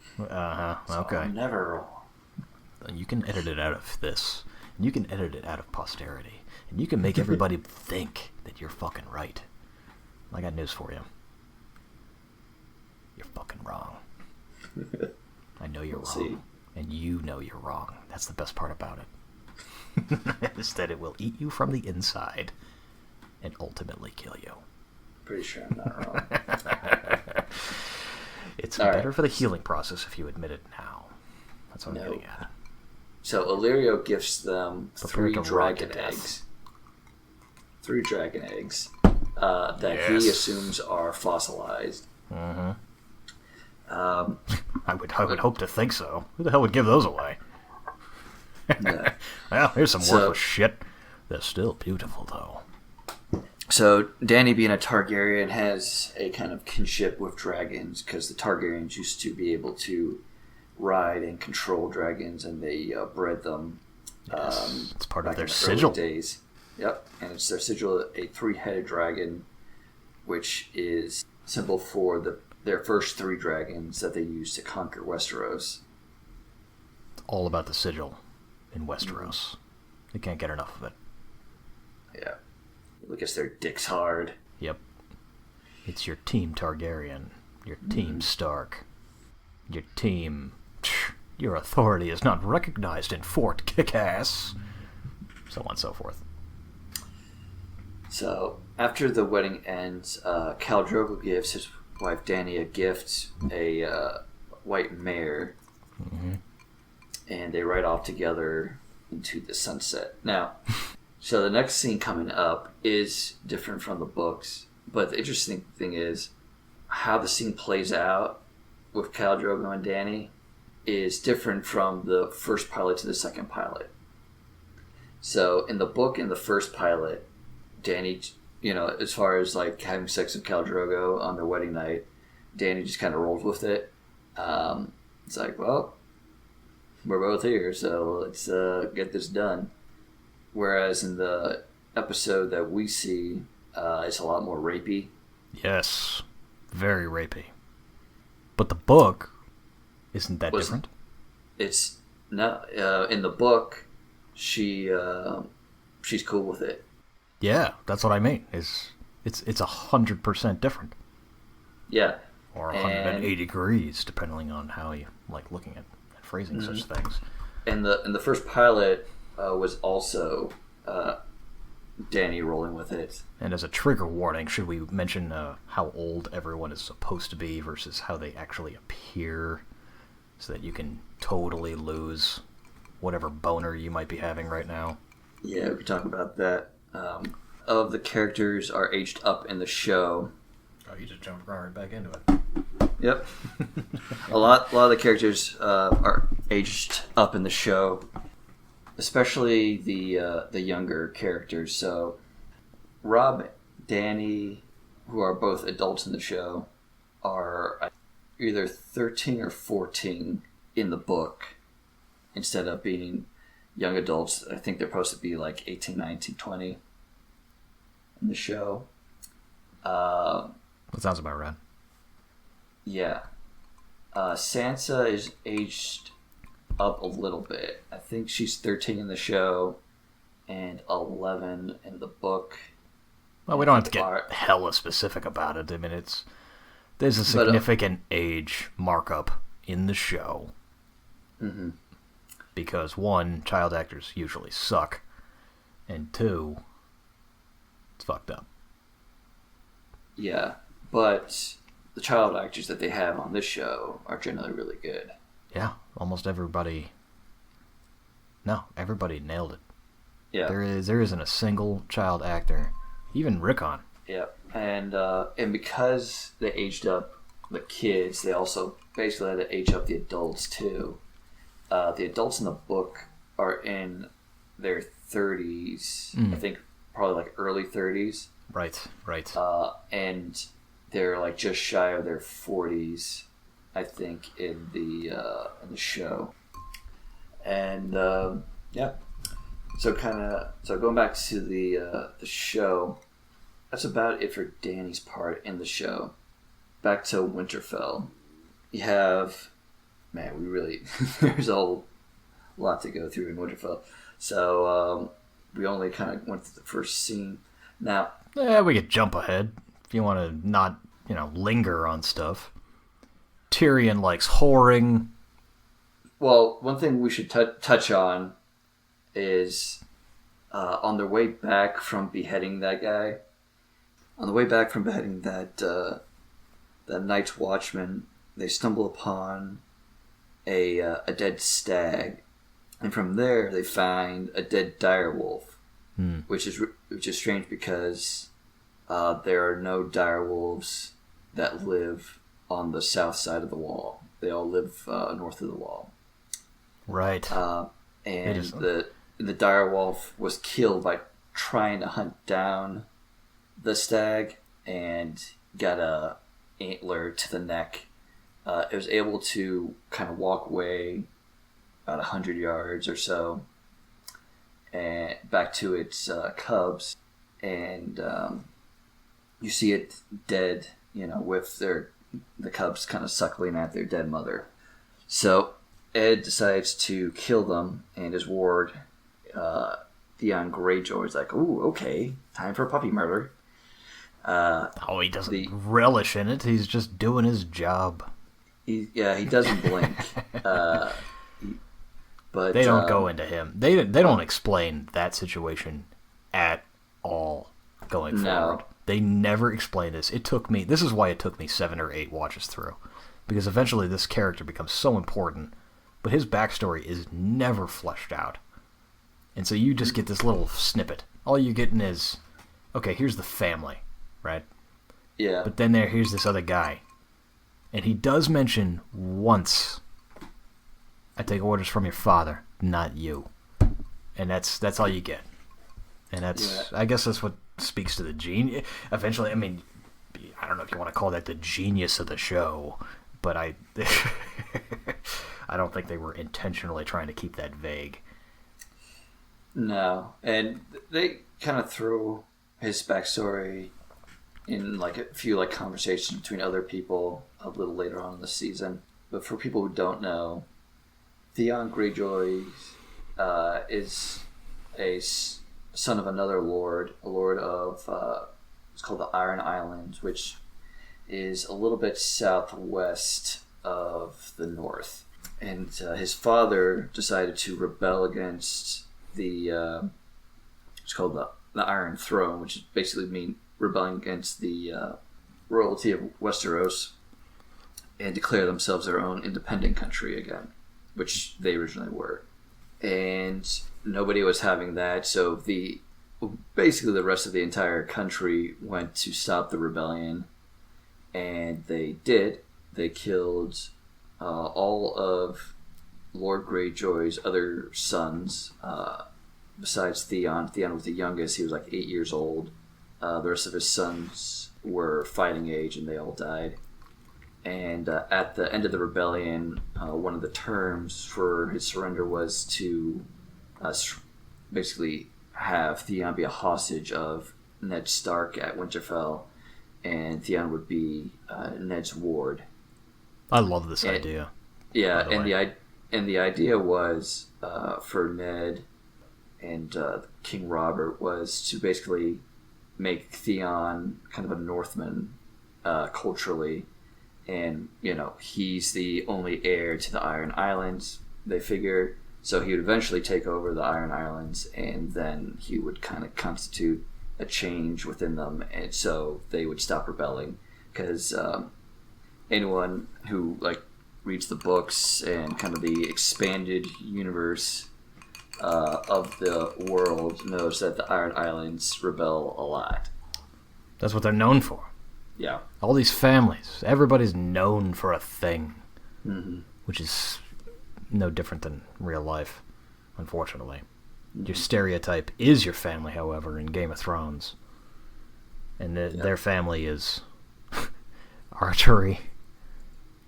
Okay. I'm never wrong. You can edit it out of this. And you can edit it out of posterity. And you can make everybody think that you're fucking right. I got news for you. You're fucking wrong. I know you're wrong. See. And you know you're wrong. That's the best part about it. Is that it will eat you from the inside and ultimately kill you. Pretty sure I'm not wrong. It's better for the healing process if you admit it now. That's what I'm getting at. So Illyrio gifts them 3 dragon eggs. 3 dragon eggs that he assumes are fossilized. Mm-hmm. I would hope to think so. Who the hell would give those away? Yeah. Well, here's some worthless shit. They're still beautiful, though. So, Dany, being a Targaryen, has a kind of kinship with dragons because the Targaryens used to be able to ride and control dragons, and they bred them. Yes, it's part of their the sigil. Days. Yep, and it's their sigil, a 3-headed dragon, which is symbol for their first 3 dragons that they used to conquer Westeros. It's all about the sigil in Westeros. They can't get enough of it. Yeah. Look at their dicks hard. Yep. It's your team Targaryen. Your team Stark. Your team... Your authority is not recognized in Fort Kickass. So on and so forth. So, after the wedding ends, Khal Drogo gives his wife Dany a gift, a white mare, and they ride off together into the sunset. Now, so the next scene coming up is different from the books, but the interesting thing is how the scene plays out with Khal Drogo and Dany is different from the first pilot to the second pilot. So, in the book, in the first pilot, Dany, as far as like having sex with Khal Drogo on their wedding night, Dany just kind of rolls with it. It's like, well, we're both here, so let's get this done. Whereas in the episode that we see, it's a lot more rapey. Yes, very rapey. But the book isn't that different. It's no. In the book, she's cool with it. Yeah, that's what I mean. It's 100% different. Yeah. Or 180 degrees, depending on how you like looking at phrasing such things. And the first pilot was also Dany rolling with it. And as a trigger warning, should we mention how old everyone is supposed to be versus how they actually appear, so that you can totally lose whatever boner you might be having right now? Yeah, we can talk about that. Of the characters are aged up in the show. Oh, you just jumped right back into it. Yep. a lot of the characters are aged up in the show. especially the younger characters. So Rob, Danny, who are both adults in the show, are either 13 or 14 in the book instead of being young adults. I think they're supposed to be like 18, 19, 20 in the show. That sounds about right. Yeah. Sansa is aged up a little bit. I think she's 13 in the show and 11 in the book. Well, we don't have to get hella specific about it. I mean, there's a significant age markup in the show. Mm-hmm. Because, one, child actors usually suck, and two, it's fucked up. Yeah, but the child actors that they have on this show are generally really good. Yeah, almost everybody. No, everybody nailed it. Yeah, there isn't a single child actor, even Rickon. Yeah, and because they aged up the kids, they also basically had to age up the adults too. The adults in the book are in their 30s. I think probably like early 30s. Right. And they're like just shy of their 40s, I think, in the show. And yeah, so going back to the show, that's about it for Danny's part in the show. Back to Winterfell, you have, man, we really there's a lot to go through in Winterfell. So we only kind of went through the first scene. Now, we could jump ahead if you want to not, linger on stuff. Tyrion likes whoring. Well, one thing we should touch on is on their way back from beheading that guy. On the way back from beheading that Night's Watchman, they stumble upon a dead stag, and from there they find a dead direwolf, which is strange because there are no direwolves that live on the south side of the wall. They all live north of the wall. Right. And the direwolf was killed by trying to hunt down the stag and got a antler to the neck. It was able to kind of walk away about 100 yards or so and back to its cubs, and you see it dead, with the cubs kind of suckling at their dead mother. So Ed decides to kill them, and his ward, Theon Greyjoy, is like, "Ooh, okay, time for puppy murder." He doesn't relish in it. He's just doing his job. He doesn't blink. But they don't go into him. They don't explain that situation at all going forward. They never explain this. This is why it took me 7 or 8 watches through, because eventually this character becomes so important, but his backstory is never fleshed out, and so you just get this little snippet. All you're getting is, okay, here's the family, right? Yeah. But then here's this other guy, and he does mention once, "I take orders from your father, not you," and that's all you get. And I guess that's what speaks to the genius. Eventually, I mean, I don't know if you want to call that the genius of the show, but I don't think they were intentionally trying to keep that vague. No, and they kind of throw his backstory in like a few like conversations between other people a little later on in the season. But for people who don't know, Theon Greyjoy is a son of another lord, a lord of it's called the Iron Islands, which is a little bit southwest of the north. And his father decided to rebel against the it's called the Iron Throne, which basically means rebelling against the royalty of Westeros and declare themselves their own independent country again, which they originally were. And nobody was having that, so basically the rest of the entire country went to stop the rebellion, and they did. They killed all of Lord Greyjoy's other sons, besides Theon. Theon was the youngest. He was like 8 years old. The rest of his sons were fighting age, and they all died. And at the end of the rebellion, one of the terms for his surrender was to basically have Theon be a hostage of Ned Stark at Winterfell, and Theon would be Ned's ward. I love this idea. Yeah, and the idea was for Ned and King Robert was to basically make Theon kind of a Northman culturally, and he's the only heir to the Iron Islands. They figure so he would eventually take over the Iron Islands, and then he would kind of constitute a change within them, and so they would stop rebelling because anyone who reads the books and kind of the expanded universe of the world knows that the Iron Islands rebel a lot. That's what they're known for. Yeah. All these families, everybody's known for a thing, which is no different than real life, unfortunately. Your stereotype is your family, however, in Game of Thrones. And their family is archery,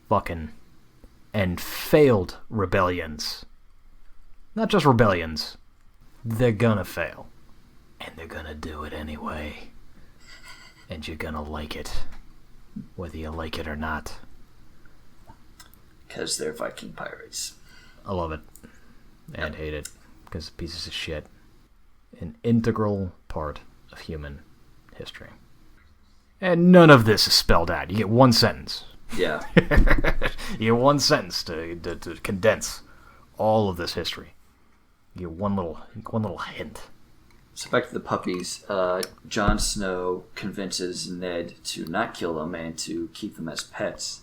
fucking, and failed rebellions. Not just rebellions. They're gonna fail. And they're gonna do it anyway. And you're gonna like it. Whether you like it or not. Because they're Viking pirates. I love it. And hate it. Because pieces of shit. An integral part of human history. And none of this is spelled out. You get one sentence. Yeah. You get one sentence to condense all of this history. You get one little hint. So back to the puppies. Jon Snow convinces Ned to not kill them and to keep them as pets,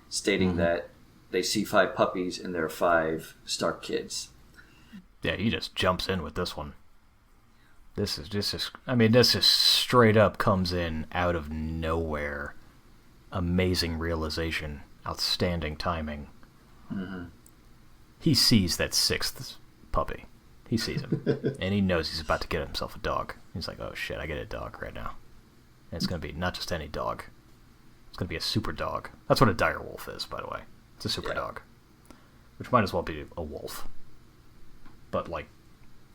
stating that they see 5 puppies and there are 5 Stark kids. Yeah, he just jumps in with this one. This is straight up comes in out of nowhere. Amazing realization, outstanding timing. He sees that 6th puppy. He sees him, and he knows he's about to get himself a dog. He's like, "Oh shit, I get a dog right now." And it's gonna be not just any dog. It's gonna be a super dog. That's what a dire wolf is, by the way. It's a super dog, which might as well be a wolf, but like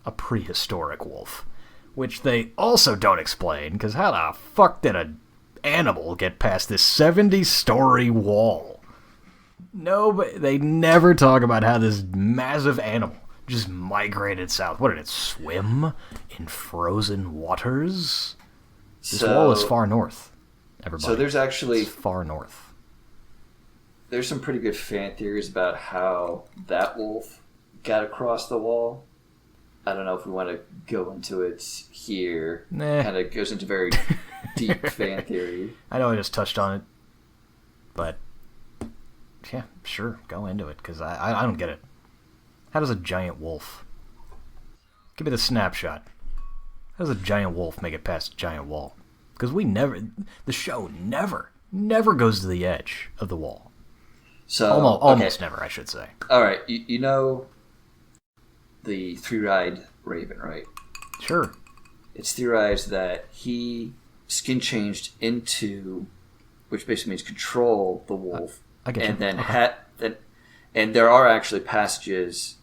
a prehistoric wolf, which they also don't explain. Because how the fuck did an animal get past this 70-story wall? No, but they never talk about how this massive animal just migrated south. What did it swim in frozen waters? This wall is far north. Everybody. So there's actually it's far north. There's some pretty good fan theories about how that wolf got across the wall. I don't know if we want to go into it here. Nah. Kind of goes into very deep fan theory. I know I just touched on it, but yeah, sure, go into it because I don't get it. How does a giant wolf? Give me the snapshot. How does a giant wolf make it past a giant wall? Because the show never goes to the edge of the wall. So almost never, I should say. All right, you know the 3-eyed raven, right? Sure. It's theorized that he skin changed into, which basically means control the wolf, I get and you. then and there are actually passages,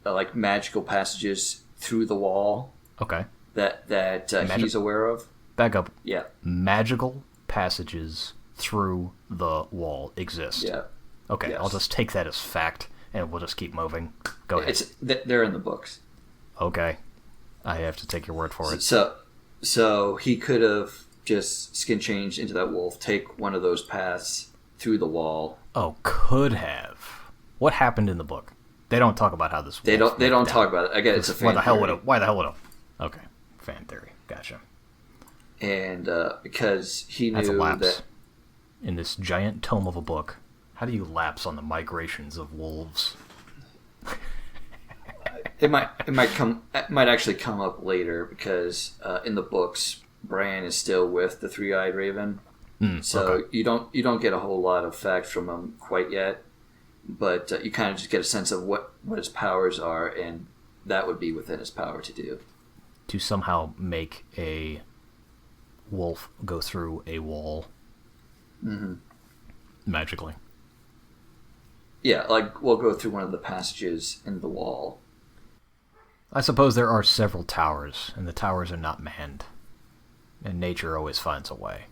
like magical passages through the wall. Okay. That he's aware of. Back up. Yeah. Magical passages through the wall exist. Yeah. Okay, Yes. I'll just take that as fact, and we'll just keep moving. Go ahead. They're in the books. Okay. I have to take your word for it. So he could have just skin changed into that wolf, take one of those paths through the wall. Oh, could have. What happened in the book? They don't talk about how this. They don't talk about it. Again, it's a fan Why the hell theory. would have? Okay, fan theory. Gotcha. And because he That's a knew lapse that in this giant tome of a book. How do you lapse on the migrations of wolves? it might actually come up later because in the books Bran is still with the 3-eyed raven, so okay. you don't get a whole lot of facts from him quite yet. but you kind of just get a sense of what his powers are, and that would be within his power to do. To somehow make a wolf go through a wall. Mm-hmm. Magically. Yeah, like, we'll go through one of the passages in the wall. I suppose there are several towers, and the towers are not manned. And nature always finds a way.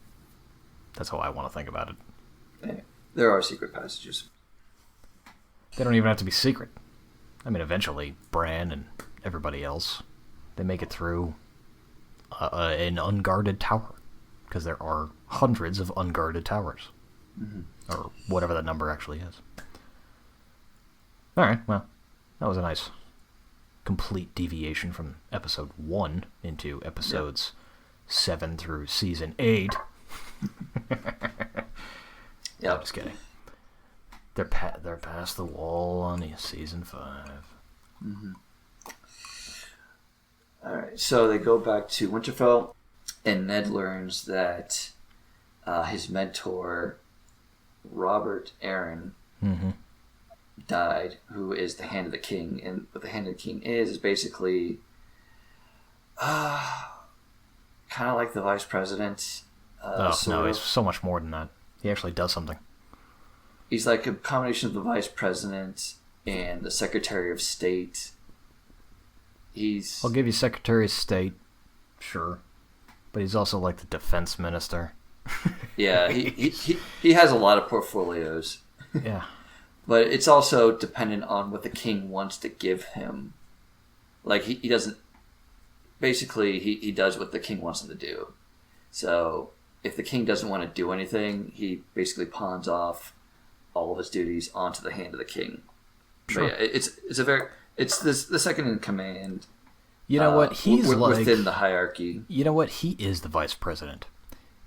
That's how I want to think about it. Yeah, there are secret passages. They don't even have to be secret. I mean, eventually, Bran and everybody else, they make it through an unguarded tower. Because there are hundreds of unguarded towers. Mm-hmm. Or whatever that number actually is. Alright, well, that was a nice complete deviation from episode 1 into episodes 7 through season 8. Yeah, I'm just kidding. They're past the wall on season 5. Mm-hmm. Alright, so they go back to Winterfell, and Ned learns that his mentor, Robert Arryn, mm-hmm. died, who is the Hand of the King. And what the Hand of the King is basically kind of like the Vice President. No, he's so much more than that. He actually does something. He's like a combination of the Vice President and the Secretary of State. I'll give you Secretary of State, sure. But he's also like the Defense Minister. Yeah, he has a lot of portfolios. Yeah. But it's also dependent on what the king wants to give him. Like, he doesn't... Basically, he does what the king wants him to do. So, if the king doesn't want to do anything, he basically pawns off all of his duties onto the Hand of the King. Sure. But yeah, it's the second in command. You know what? He's within the hierarchy. You know what? He is the vice president.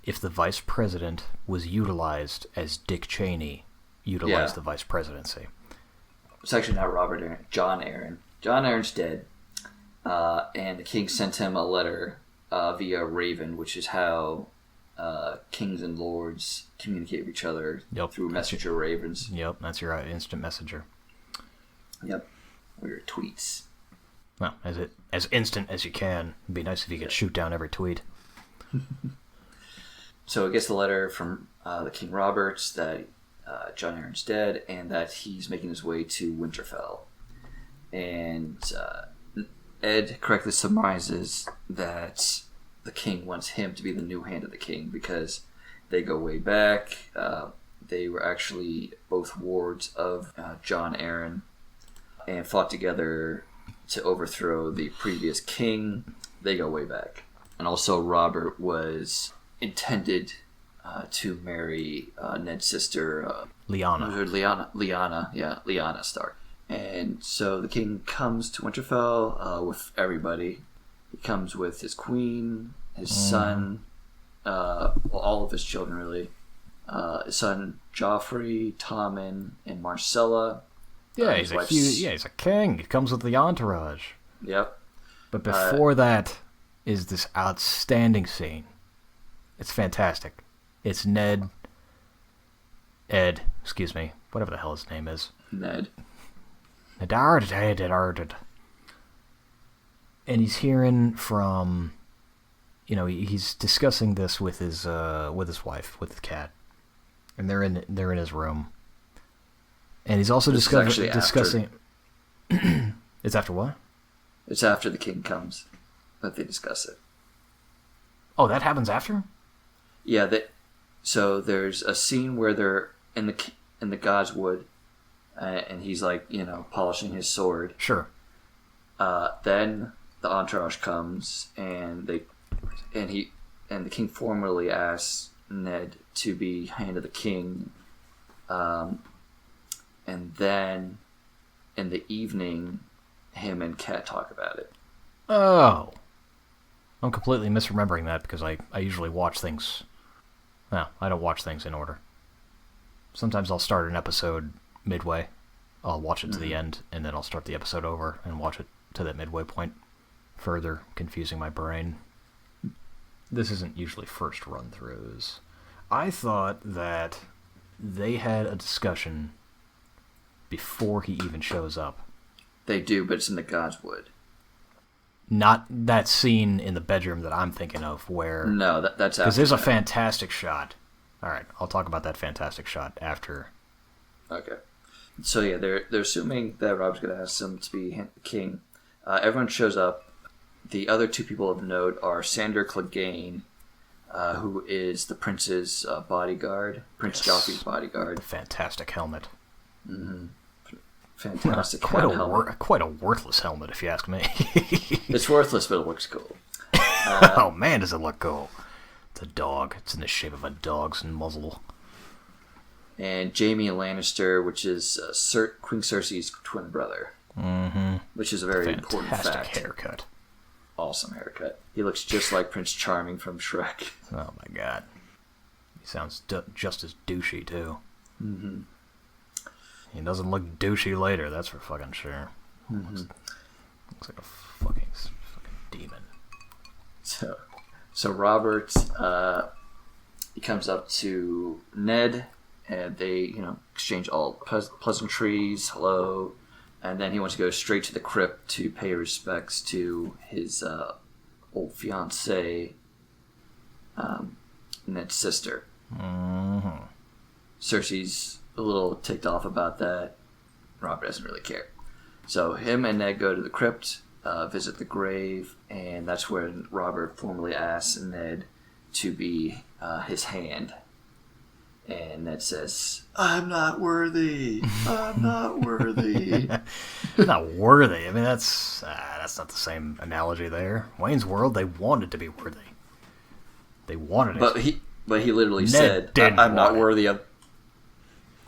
If the vice president was utilized as Dick Cheney utilized the vice presidency. It's actually not Robert Arryn. John Arryn. John Arryn's dead. And the king sent him a letter via Raven, which is how kings and lords communicate with each other through messenger ravens. Yep, that's your instant messenger. Yep, or your tweets. Well, as instant as you can. It'd be nice if you could shoot down every tweet. So it gets the letter from the King Roberts that John Arryn's dead and that he's making his way to Winterfell. And Ed correctly surmises that the king wants him to be the new Hand of the King because they go way back. They were actually both wards of John Arryn and fought together to overthrow the previous king. They go way back. And also Robert was intended to marry Ned's sister Lyanna. Lyanna Stark. And so the king comes to Winterfell with everybody. He comes with his queen, his son, all of his children really. His son Joffrey, Tommen, and Marcella. Yeah, he's a king. He comes with the entourage. Yep. But before that is this outstanding scene. It's fantastic. It's Ed, whatever the hell his name is. Ned. And he's hearing from, he's discussing this with his wife, with the cat, and they're in his room, and he's also discussing. It's after what? It's after the king comes that they discuss it. Oh, that happens after? Yeah, so there's a scene where they're in the God's Wood, and he's like, polishing his sword. Sure. Then the entourage comes, and the king formally asks Ned to be Hand of the King, and then in the evening, him and Kat talk about it. Oh. I'm completely misremembering that because I usually watch things... No, I don't watch things in order. Sometimes I'll start an episode midway. I'll watch it to the end, and then I'll start the episode over and watch it to that midway point, further confusing my brain. This isn't usually first run-throughs. I thought that they had a discussion before he even shows up. They do, but it's in the Godswood. Not that scene in the bedroom that I'm thinking of where... No, that's after. Because there's a fantastic shot. All right, I'll talk about that fantastic shot after. Okay. So yeah, they're assuming that Rob's going to ask him to be king. Everyone shows up. The other two people of note are Sandor Clegane, who is the prince's bodyguard, Prince Joffrey's bodyguard. The fantastic helmet. Mm-hmm. Fantastic helmet. Quite a worthless helmet, if you ask me. It's worthless, but it looks cool. Oh man, does it look cool. It's a dog. It's in the shape of a dog's muzzle. And Jaime Lannister, which is Queen Cersei's twin brother. Mm-hmm. Which is a very important fact. Fantastic haircut. Awesome haircut. He looks just like Prince Charming from Shrek. Oh my god. He sounds just as douchey, too. Mm-hmm. He doesn't look douchey later, that's for fucking sure. Mm-hmm. Looks like a fucking demon. So Robert, he comes up to Ned, and they, exchange all pleasantries, hello, and then he wants to go straight to the crypt to pay respects to his old fiancée, Ned's sister. Mm-hmm. Cersei's a little ticked off about that. Robert doesn't really care. So him and Ned go to the crypt, visit the grave, and that's when Robert formally asks Ned to be his hand. And Ned says, "I'm not worthy. I'm not worthy." Not worthy. I mean, that's not the same analogy there. Wayne's World, they wanted to be worthy. They wanted it. But he literally said, "I'm not worthy of."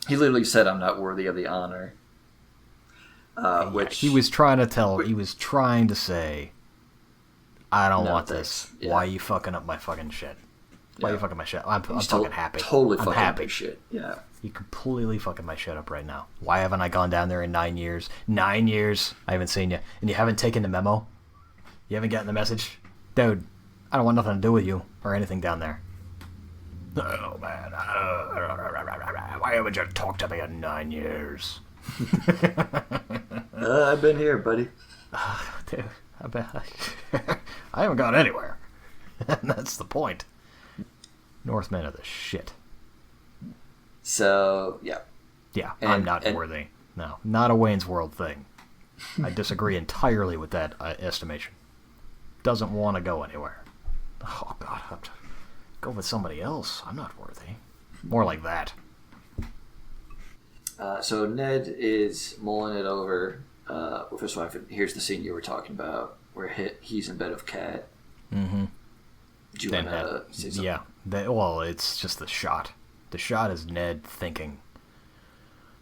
He literally said, "I'm not worthy of the honor." Which he was trying to tell. He was trying to say, "I don't want this. Yeah. Why are you fucking up my fucking shit? Why are you fucking my shit? I'm fucking happy. Totally I'm fucking happy. My shit. Yeah. You completely fucking my shit up right now. Why haven't I gone down there in 9 years? 9 years I haven't seen you, and you haven't taken the memo. You haven't gotten the message, dude. I don't want nothing to do with you or anything down there." Oh man, why haven't you talked to me in 9 years? I've been here, buddy. Dude, I haven't gone anywhere. And that's the point. Northmen are the shit. So, yeah. Yeah, I'm not worthy. No, not a Wayne's World thing. I disagree entirely with that estimation. Doesn't want to go anywhere. Oh, God. Go with somebody else. I'm not worthy. More like that. So Ned is mulling it over with his wife. Here's the scene you were talking about, where he's in bed with Kat. Mm-hmm. Do you want to say something? Yeah. Well, it's just the shot. The shot is Ned thinking,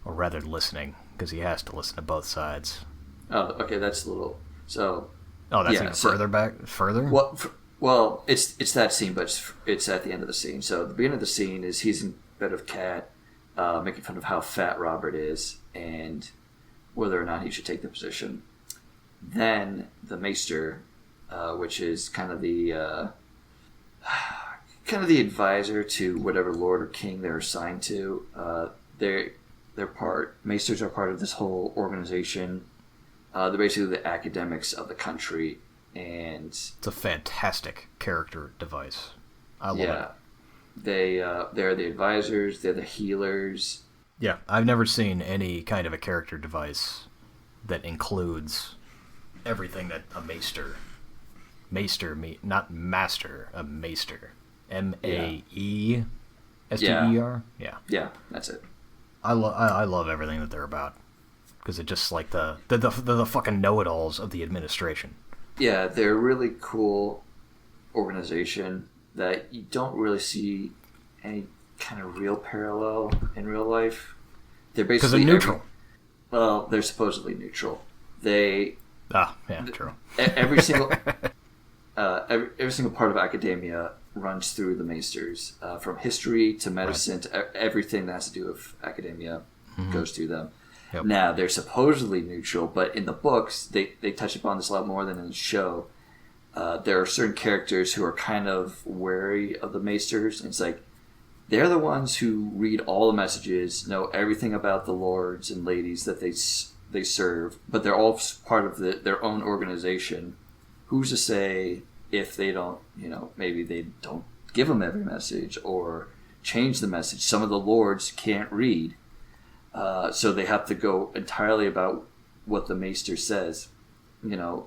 or rather listening, because he has to listen to both sides. Oh, okay, that's a little... So... Oh, that's even further back? Further? Well, it's that scene, but it's at the end of the scene. So the beginning of the scene is he's in bed with Kat, making fun of how fat Robert is, and whether or not he should take the position. Then the Maester, which is kind of the advisor to whatever lord or king they're assigned to. Maesters are part of this whole organization. They're basically the academics of the country, and it's a fantastic character device. I love it. They're the advisors. They're the healers. Yeah, I've never seen any kind of a character device that includes everything that a maester, not master, a maester, Maester. Yeah. Yeah, that's it. I love everything that they're about, because it's just like the fucking know-it-alls of the administration. Yeah, they're a really cool organization that you don't really see any kind of real parallel in real life. They're basically... Because they're neutral. Well, they're supposedly neutral. Yeah, true. Every single part of academia runs through the Maesters. From history to medicine to everything that has to do with academia goes through them. Yep. Now, they're supposedly neutral, but in the books, they touch upon this a lot more than in the show. There are certain characters who are kind of wary of the Maesters, and it's like, they're the ones who read all the messages, know everything about the lords and ladies that they serve, but they're all part of their own organization. Who's to say if they don't, maybe they don't give them every message or change the message? Some of the lords can't read, so they have to go entirely about what the maester says,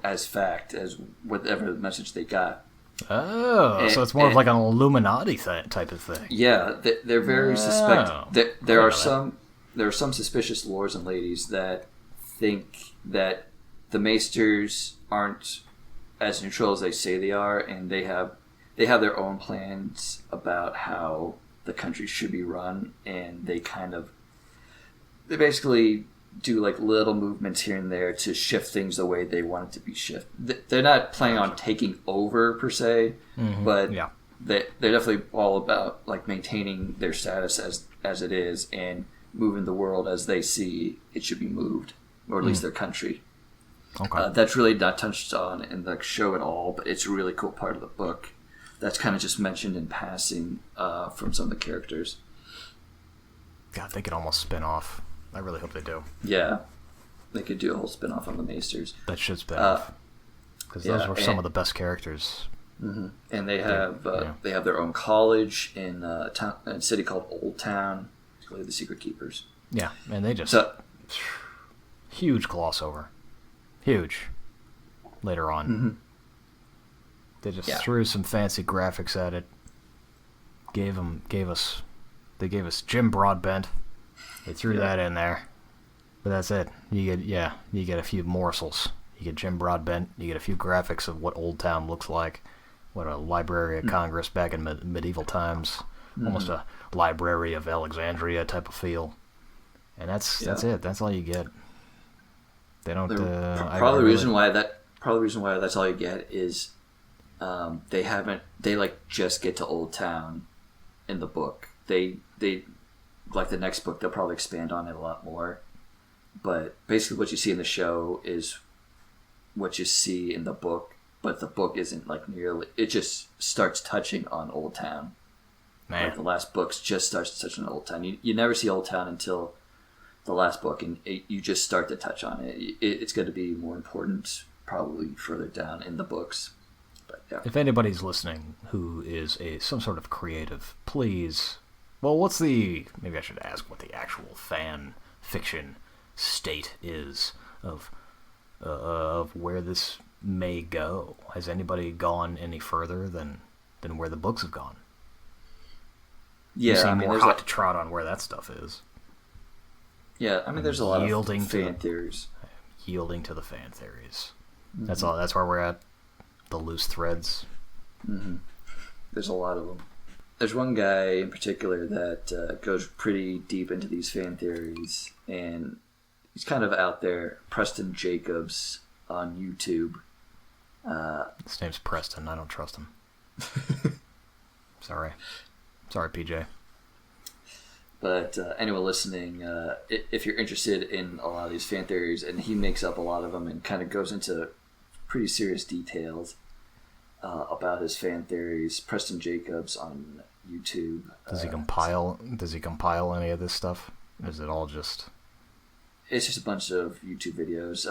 as fact, as whatever message they got. Oh, so it's more of like an Illuminati type of thing. Yeah, they're very suspect. There are some suspicious lords and ladies that think that the maesters aren't as neutral as they say they are, and they have their own plans about how the country should be run, and they basically do like little movements here and there to shift things the way they want it to be shifted. They're not planning on taking over per se, but they're definitely all about like maintaining their status as it is and moving the world as they see it should be moved, or at least their country. Okay. That's really not touched on in the show at all, but it's a really cool part of the book that's kind of just mentioned in passing from some of the characters. God, they could almost spin off. I really hope they do. Yeah, they could do a whole spin-off on the Maesters. That should spin off, because those were some of the best characters. Mm-hmm. And they have their own college in a city called Old Town. It's called the Secret Keepers. Yeah, and they just huge gloss over, huge. Later on, they just threw some fancy graphics at it. They gave us Jim Broadbent. They threw that in there, but that's it. You get a few morsels. You get Jim Broadbent. You get a few graphics of what Old Town looks like, what a Library of Congress back in medieval times, almost a Library of Alexandria type of feel, and that's it. That's all you get. They don't. Probably the reason why that's all you get is they just get to Old Town in the book. They like the next book, they'll probably expand on it a lot more. But basically what you see in the show is what you see in the book, but the book isn't like nearly... It just starts touching on Old Town. Man. Like the last book just starts touching on Old Town. You never see Old Town until the last book, and you just start to touch on it. It's going to be more important probably further down in the books. But yeah. If anybody's listening who is some sort of creative, please... Well, maybe I should ask what the actual fan fiction state is of where this may go. Has anybody gone any further than where the books have gone? Yeah, you seem more hot to trot on where that stuff is. Yeah, I mean, there's a lot of fan theories. Yielding to the fan theories. Mm-hmm. That's all. That's where we're at. The loose threads. Mm-hmm. There's a lot of them. There's one guy in particular that goes pretty deep into these fan theories, and he's kind of out there. Preston Jacobs on YouTube. His name's Preston. I don't trust him. Sorry, PJ. But anyone listening, if you're interested in a lot of these fan theories, and he makes up a lot of them and kind of goes into pretty serious details about his fan theories. Preston Jacobs on YouTube. Does he compile any of this stuff? Or is it all just... It's just a bunch of YouTube videos.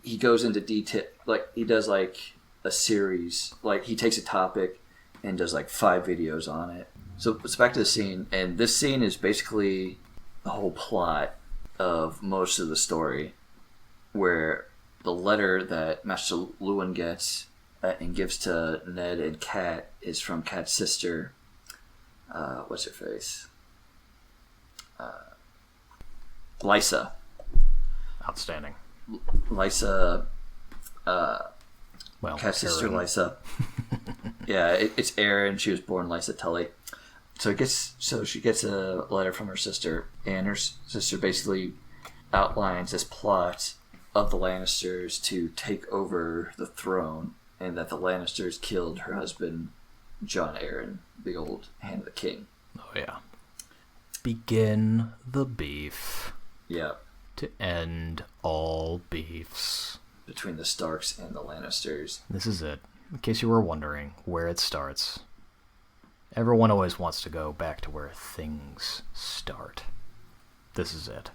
He goes into detail, like he does like a series, like he takes a topic and does like 5 videos on it. So let's back to the scene, and this scene is basically the whole plot of most of the story, where the letter that Master Lewin gets and gives to Ned and Kat is from Kat's sister. What's her face? Lysa. Outstanding. Lysa. Kat's sister Lysa. Yeah, it's Erin. She was born Lysa Tully. So she gets a letter from her sister, and her sister basically outlines this plot of the Lannisters to take over the throne, and that the Lannisters killed her husband, Jon Arryn, the old Hand of the King. Oh, yeah. Begin the beef. Yeah. To end all beefs. Between the Starks and the Lannisters. This is it. In case you were wondering where it starts. Everyone always wants to go back to where things start. This is it.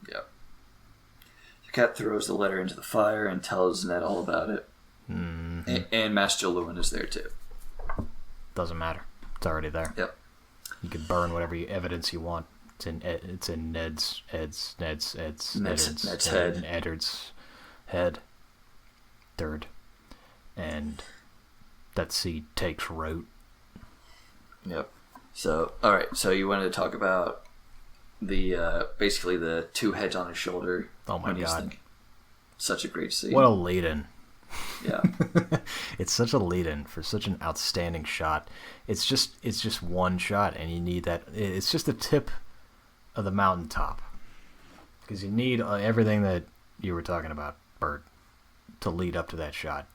Yep. The cat throws the letter into the fire and tells Ned all about it. Mm-hmm. And Master Lewin is there too. Doesn't matter. It's already there. Yep. You can burn whatever evidence you want. It's in Ned's head. Eddard's head. Third. And that seed takes root. Yep. So, all right. So you wanted to talk about the basically the two heads on his shoulder. Oh my God! Such a great scene. What a lead-in. Yeah. It's such a lead-in for such an outstanding shot. It's just one shot, and you need that. It's just the tip of the mountaintop, because you need everything that you were talking about, Burt, to lead up to that shot.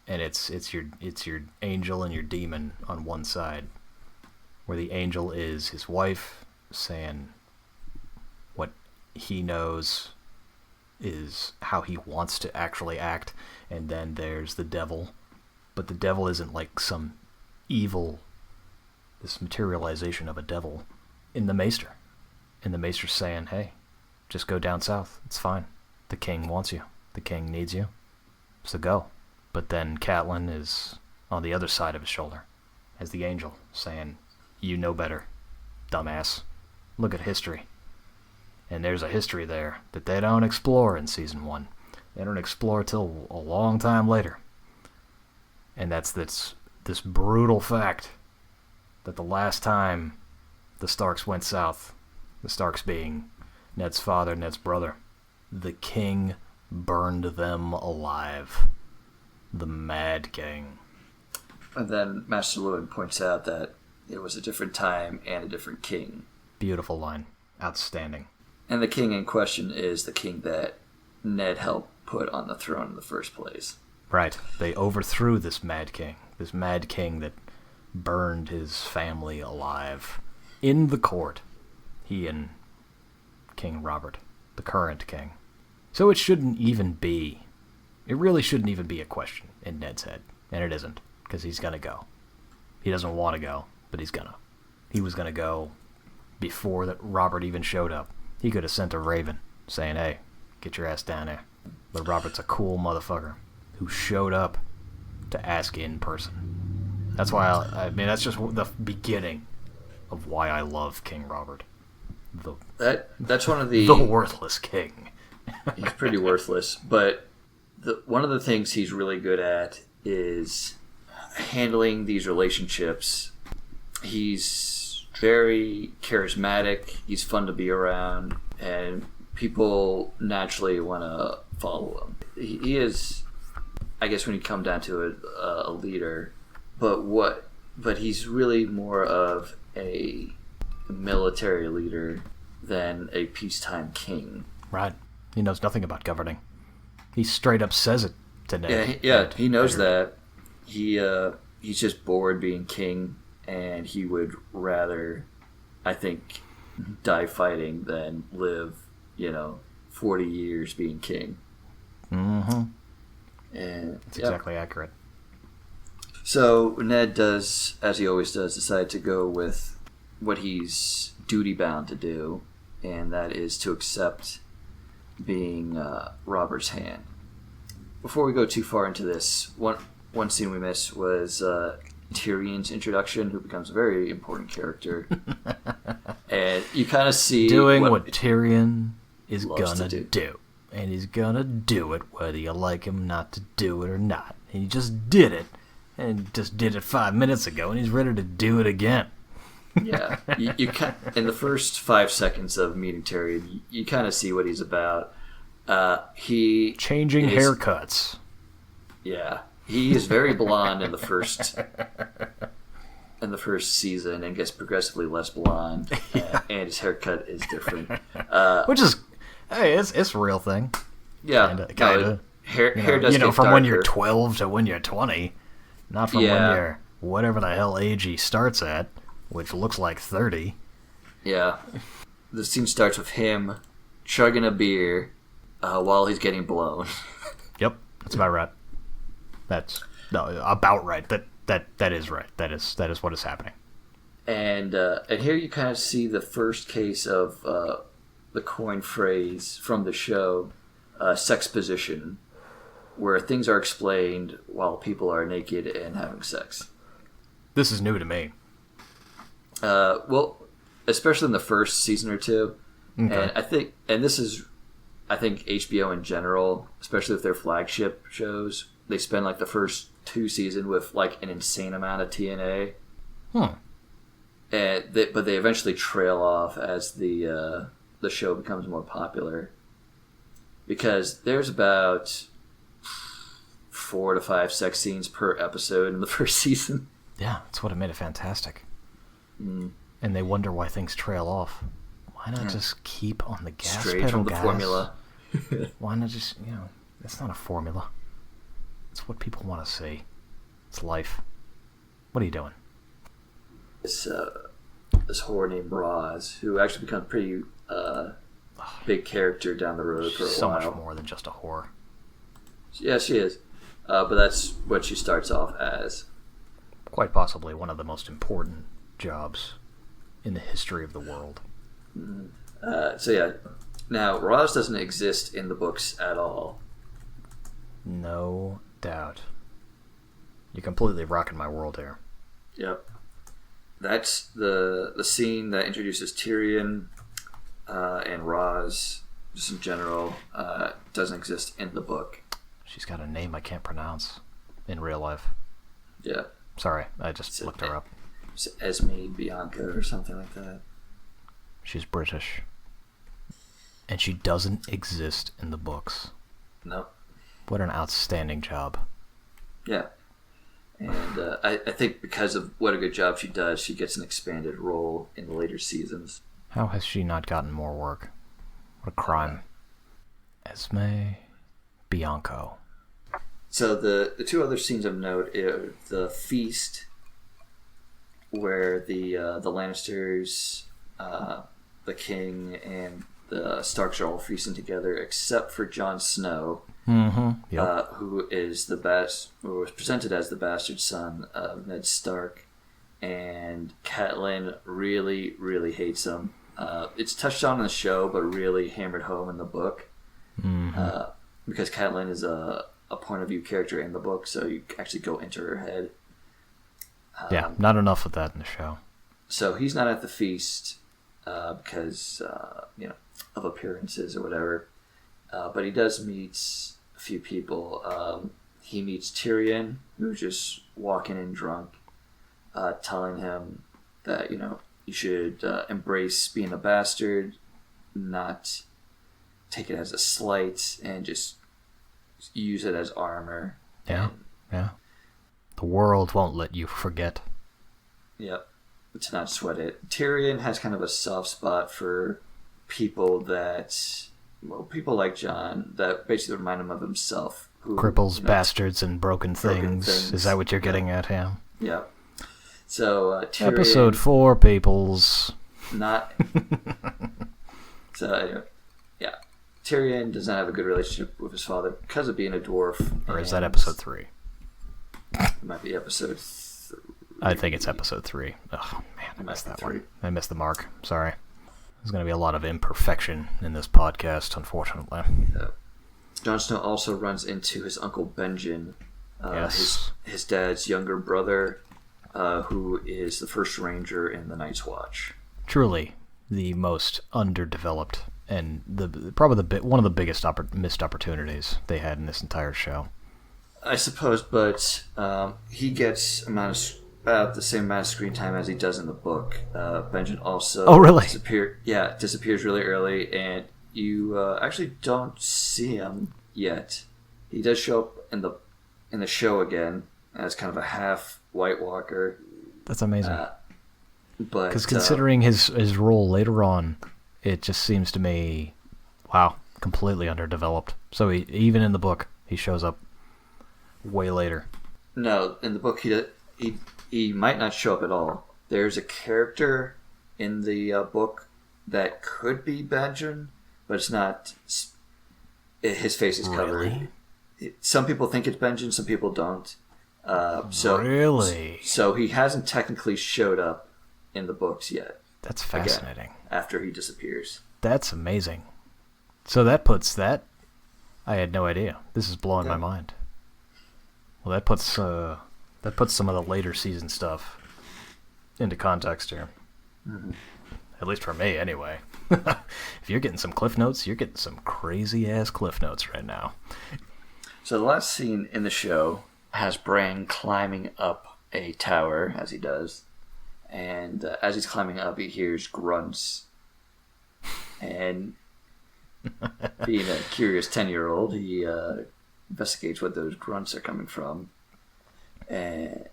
And it's your angel and your demon on one side, where the angel is his wife saying what he knows is how he wants to actually act, and then there's the devil. But the devil isn't like some evil, this materialization of a devil in the maester. And the maester's saying, hey, just go down south. It's fine. The king wants you. The king needs you. So go. But then Catelyn is on the other side of his shoulder as the angel, saying, you know better, dumbass. Look at history. And there's a history there that they don't explore in Season 1. They don't explore till a long time later. And that's this brutal fact that the last time the Starks went south, the Starks being Ned's father, Ned's brother, the king burned them alive. The Mad King. And then Master Lewin points out that it was a different time and a different king. Beautiful line. Outstanding. And the king in question is the king that Ned helped put on the throne in the first place. Right. They overthrew this Mad King. This Mad King that burned his family alive in the court. He and King Robert, the current king. So it shouldn't even be. It really shouldn't even be a question in Ned's head. And it isn't, because he's going to go. He doesn't want to go, but he's going to. He was going to go before that Robert even showed up. He could have sent a raven saying, hey, get your ass down there. But Robert's a cool motherfucker who showed up to ask in person. That's why that's just the beginning of why I love King Robert. That's one of the worthless king. He's pretty worthless, but one of the things he's really good at is handling these relationships. He's very charismatic, he's fun to be around, and people naturally want to follow him. He is, I guess when you come down to it, a leader, but he's really more of a military leader than a peacetime king. Right. He knows nothing about governing. He straight up says it to Ned. Yeah, he knows that. He's just bored being king, and he would rather, I think, die fighting than live, 40 years being king. Mm-hmm. And that's exactly accurate. So Ned does, as he always does, decide to go with what he's duty-bound to do, and that is to accept being Robert's hand. Before we go too far into this, one scene we missed was Tyrion's introduction, who becomes a very important character. And you kind of see doing what Tyrion is gonna do. And he's gonna do it whether you like him not to do it or not. And he just did it, and just did it 5 minutes ago, and he's ready to do it again. Yeah, you in the first 5 seconds of meeting Tyrion, you kind of see what he's about. He changing haircuts. Yeah, he is very blonde in the first season, and gets progressively less blonde. And his haircut is different, which is, hey, it's a real thing. Yeah, kinda. Hair does get from darker. When you're 12 to when you're 20, not from when you're whatever the hell age he starts at, which looks like 30. Yeah. The scene starts with him chugging a beer while he's getting blown. Yep, that's about right. That's about right. That is right. That is what is happening. And here you kind of see the first case of the coin phrase from the show, sex position, where things are explained while people are naked and having sex. This is new to me. Well, especially in the first season or two. Okay. And this is, I think HBO in general, especially with their flagship shows, they spend like the first 2 seasons with like an insane amount of TNA. But they eventually trail off as the show becomes more popular, because there's about 4 to 5 sex scenes per episode in the first season. Yeah, that's what made it fantastic. Mm. And they wonder why things trail off. Why not just keep on the gas straight pedal, from the formula? Why not just, it's not a formula. It's what people want to see. It's life. What are you doing? This whore named Roz, who actually becomes a pretty big character down the road for a while. So much more than just a whore. Yeah, she is. But that's what she starts off as. Quite possibly one of the most important jobs in the history of the world. So yeah, now Roz doesn't exist in the books at all. No doubt. You're completely rocking my world here. Yep. That's the scene that introduces Tyrion and Roz, just in general, doesn't exist in the book. She's got a name I can't pronounce in real life. Yeah. Sorry, I just looked her up. It's Esme Bianca or something like that. She's British. And she doesn't exist in the books. Nope. What an outstanding job. Yeah. And I think because of what a good job she does, she gets an expanded role in the later seasons. How has she not gotten more work? What a crime. Esme Bianco. So the 2 other scenes of note are the feast, where the Lannisters, the king, and the Starks are all feasting together, except for Jon Snow, who is who was presented as the bastard son of Ned Stark, and Catelyn really, really hates him. It's touched on in the show, but really hammered home in the book, because Catelyn is a point of view character in the book, so you actually go into her head. Yeah, not enough of that in the show. So he's not at the feast because of appearances or whatever. But he does meet a few people. He meets Tyrion, who's just walking in drunk, telling him that you should embrace being a bastard, not take it as a slight, and just use it as armor. Yeah. The world won't let you forget. Yep. To not sweat it. Tyrion has kind of a soft spot for people people like Jon, that basically remind him of himself. Cripples, bastards, and broken things. Is that what you're getting at, yeah? Yeah. So, Tyrion... Episode 4, peoples. Not... So, anyway. Yeah. Tyrion does not have a good relationship with his father because of being a dwarf. Or is that episode 3? It might be episode 3. I think it's episode 3. Oh, man, I missed that one. I missed the mark. Sorry. There's going to be a lot of imperfection in this podcast, unfortunately. Jon Snow also runs into his uncle Benjen, yes. his dad's younger brother, who is the first ranger in the Night's Watch. Truly the most underdeveloped and probably one of the biggest missed opportunities they had in this entire show. I suppose, but he gets about the same amount of screen time as he does in the book. Benjen also disappears really early, and you actually don't see him yet. He does show up in the show again as kind of a half White Walker. That's amazing. But because considering his role later on, it just seems to me, wow, completely underdeveloped. So even in the book, he shows up way later. No, in the book he might not show up at all. There's a character in the book that could be Benjen, but it's not. His face is covered. Really? Some people think it's Benjen, some people don't. Really? So he hasn't technically showed up in the books yet. That's fascinating. Again, after he disappears. That's amazing. So that puts that... I had no idea. This is blowing my mind. Well, that puts some of the later season stuff into context here. Mm-hmm. At least for me, anyway. If you're getting some Cliff Notes, you're getting some crazy-ass Cliff Notes right now. So the last scene in the show has Bran climbing up a tower, as he does. And as he's climbing up, he hears grunts. And being a curious 10-year-old, he investigates what those grunts are coming from. And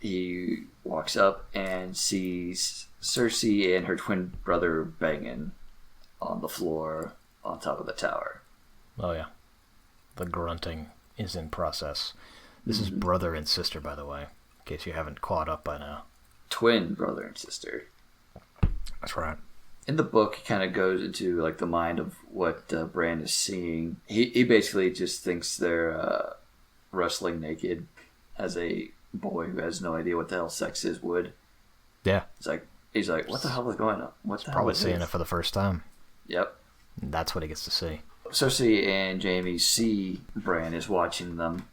he walks up and sees Cersei and her twin brother banging on the floor on top of the tower. Oh, yeah. The grunting is in process. This is brother and sister, by the way, in case you haven't caught up by now. Twin brother and sister. That's right. In the book, he kind of goes into like the mind of what Bran is seeing. He basically just thinks they're wrestling naked as a boy who has no idea what the hell sex is would. Yeah. He's like, what the hell is going on? What the hell Probably is seeing this? it for the first time. Yep. And that's what he gets to see. Cersei and Jaime see Bran is watching them,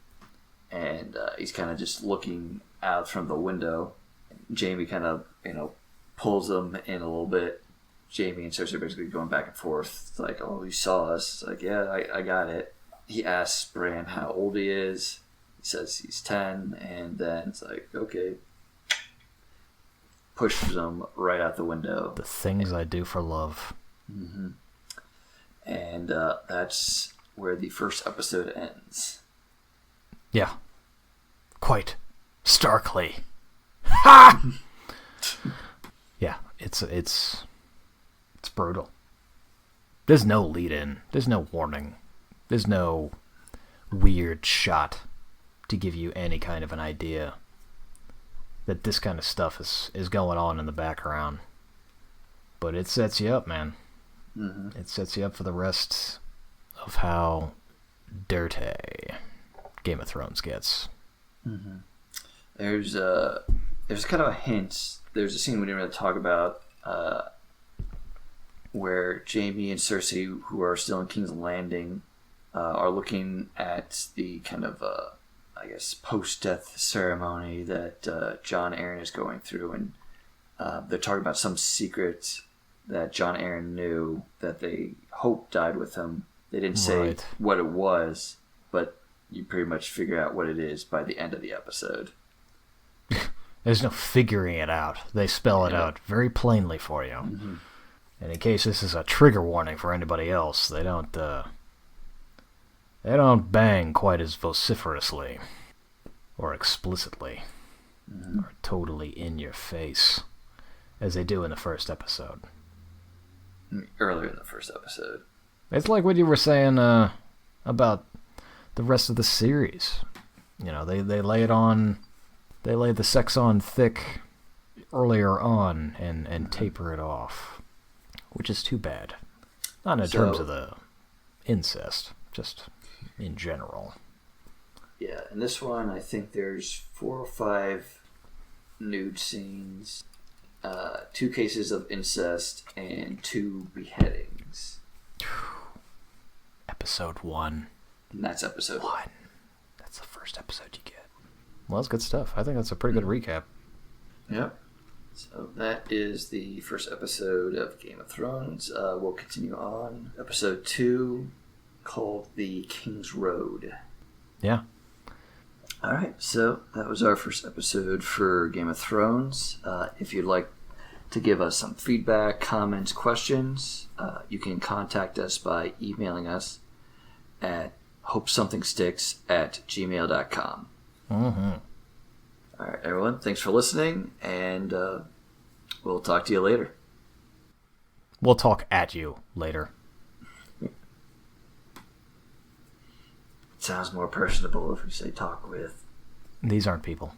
and he's kind of just looking out from the window. Jaime kind of, pulls them in a little bit. Jaime and Cersei are basically going back and forth. It's like, oh, you saw us. It's like, yeah, I got it. He asks Bran how old he is. He says he's 10, and then it's like, okay. Pushes him right out the window. The things I do for love. Mm-hmm. And that's where the first episode ends. Yeah. Quite starkly. Ha! Yeah, it's brutal. There's no lead-in. There's no warning. There's no weird shot to give you any kind of an idea that this kind of stuff is going on in the background. But it sets you up, man. Mm-hmm. It sets you up for the rest of how dirty Game of Thrones gets. Mm-hmm. There's kind of a hint. There's a scene we didn't really talk about where Jaime and Cersei, who are still in King's Landing, are looking at the kind of post-death ceremony that Jon Arryn is going through, and they're talking about some secret that Jon Arryn knew that they hoped died with him. They didn't say what it was, but you pretty much figure out what it is by the end of the episode. There's no figuring it out. They spell it out very plainly for you. Mm-hmm. And in case this is a trigger warning for anybody else, they don't bang quite as vociferously or explicitly or totally in your face as they do in the first episode. Earlier in the first episode. It's like what you were saying about the rest of the series. They lay it on, they lay the sex on thick earlier on and taper it off, which is too bad. Not in terms of the incest, just in general. Yeah, in this one, I think there's 4 or 5 nude scenes, 2 cases of incest, and 2 beheadings. Episode 1. And that's episode 1. That's the first episode you get. Well, that's good stuff. I think that's a pretty good recap. Yep. So that is the first episode of Game of Thrones. We'll continue on. Episode 2, called The King's Road. Yeah. Alright, so that was our first episode for Game of Thrones. If you'd like to give us some feedback, comments, questions, you can contact us by emailing us at hopesomething.sticks@gmail.com. Mm-hmm. Alright, everyone, thanks for listening, and we'll talk to you later. We'll talk at you later. It sounds more personable if we say talk with. These aren't people.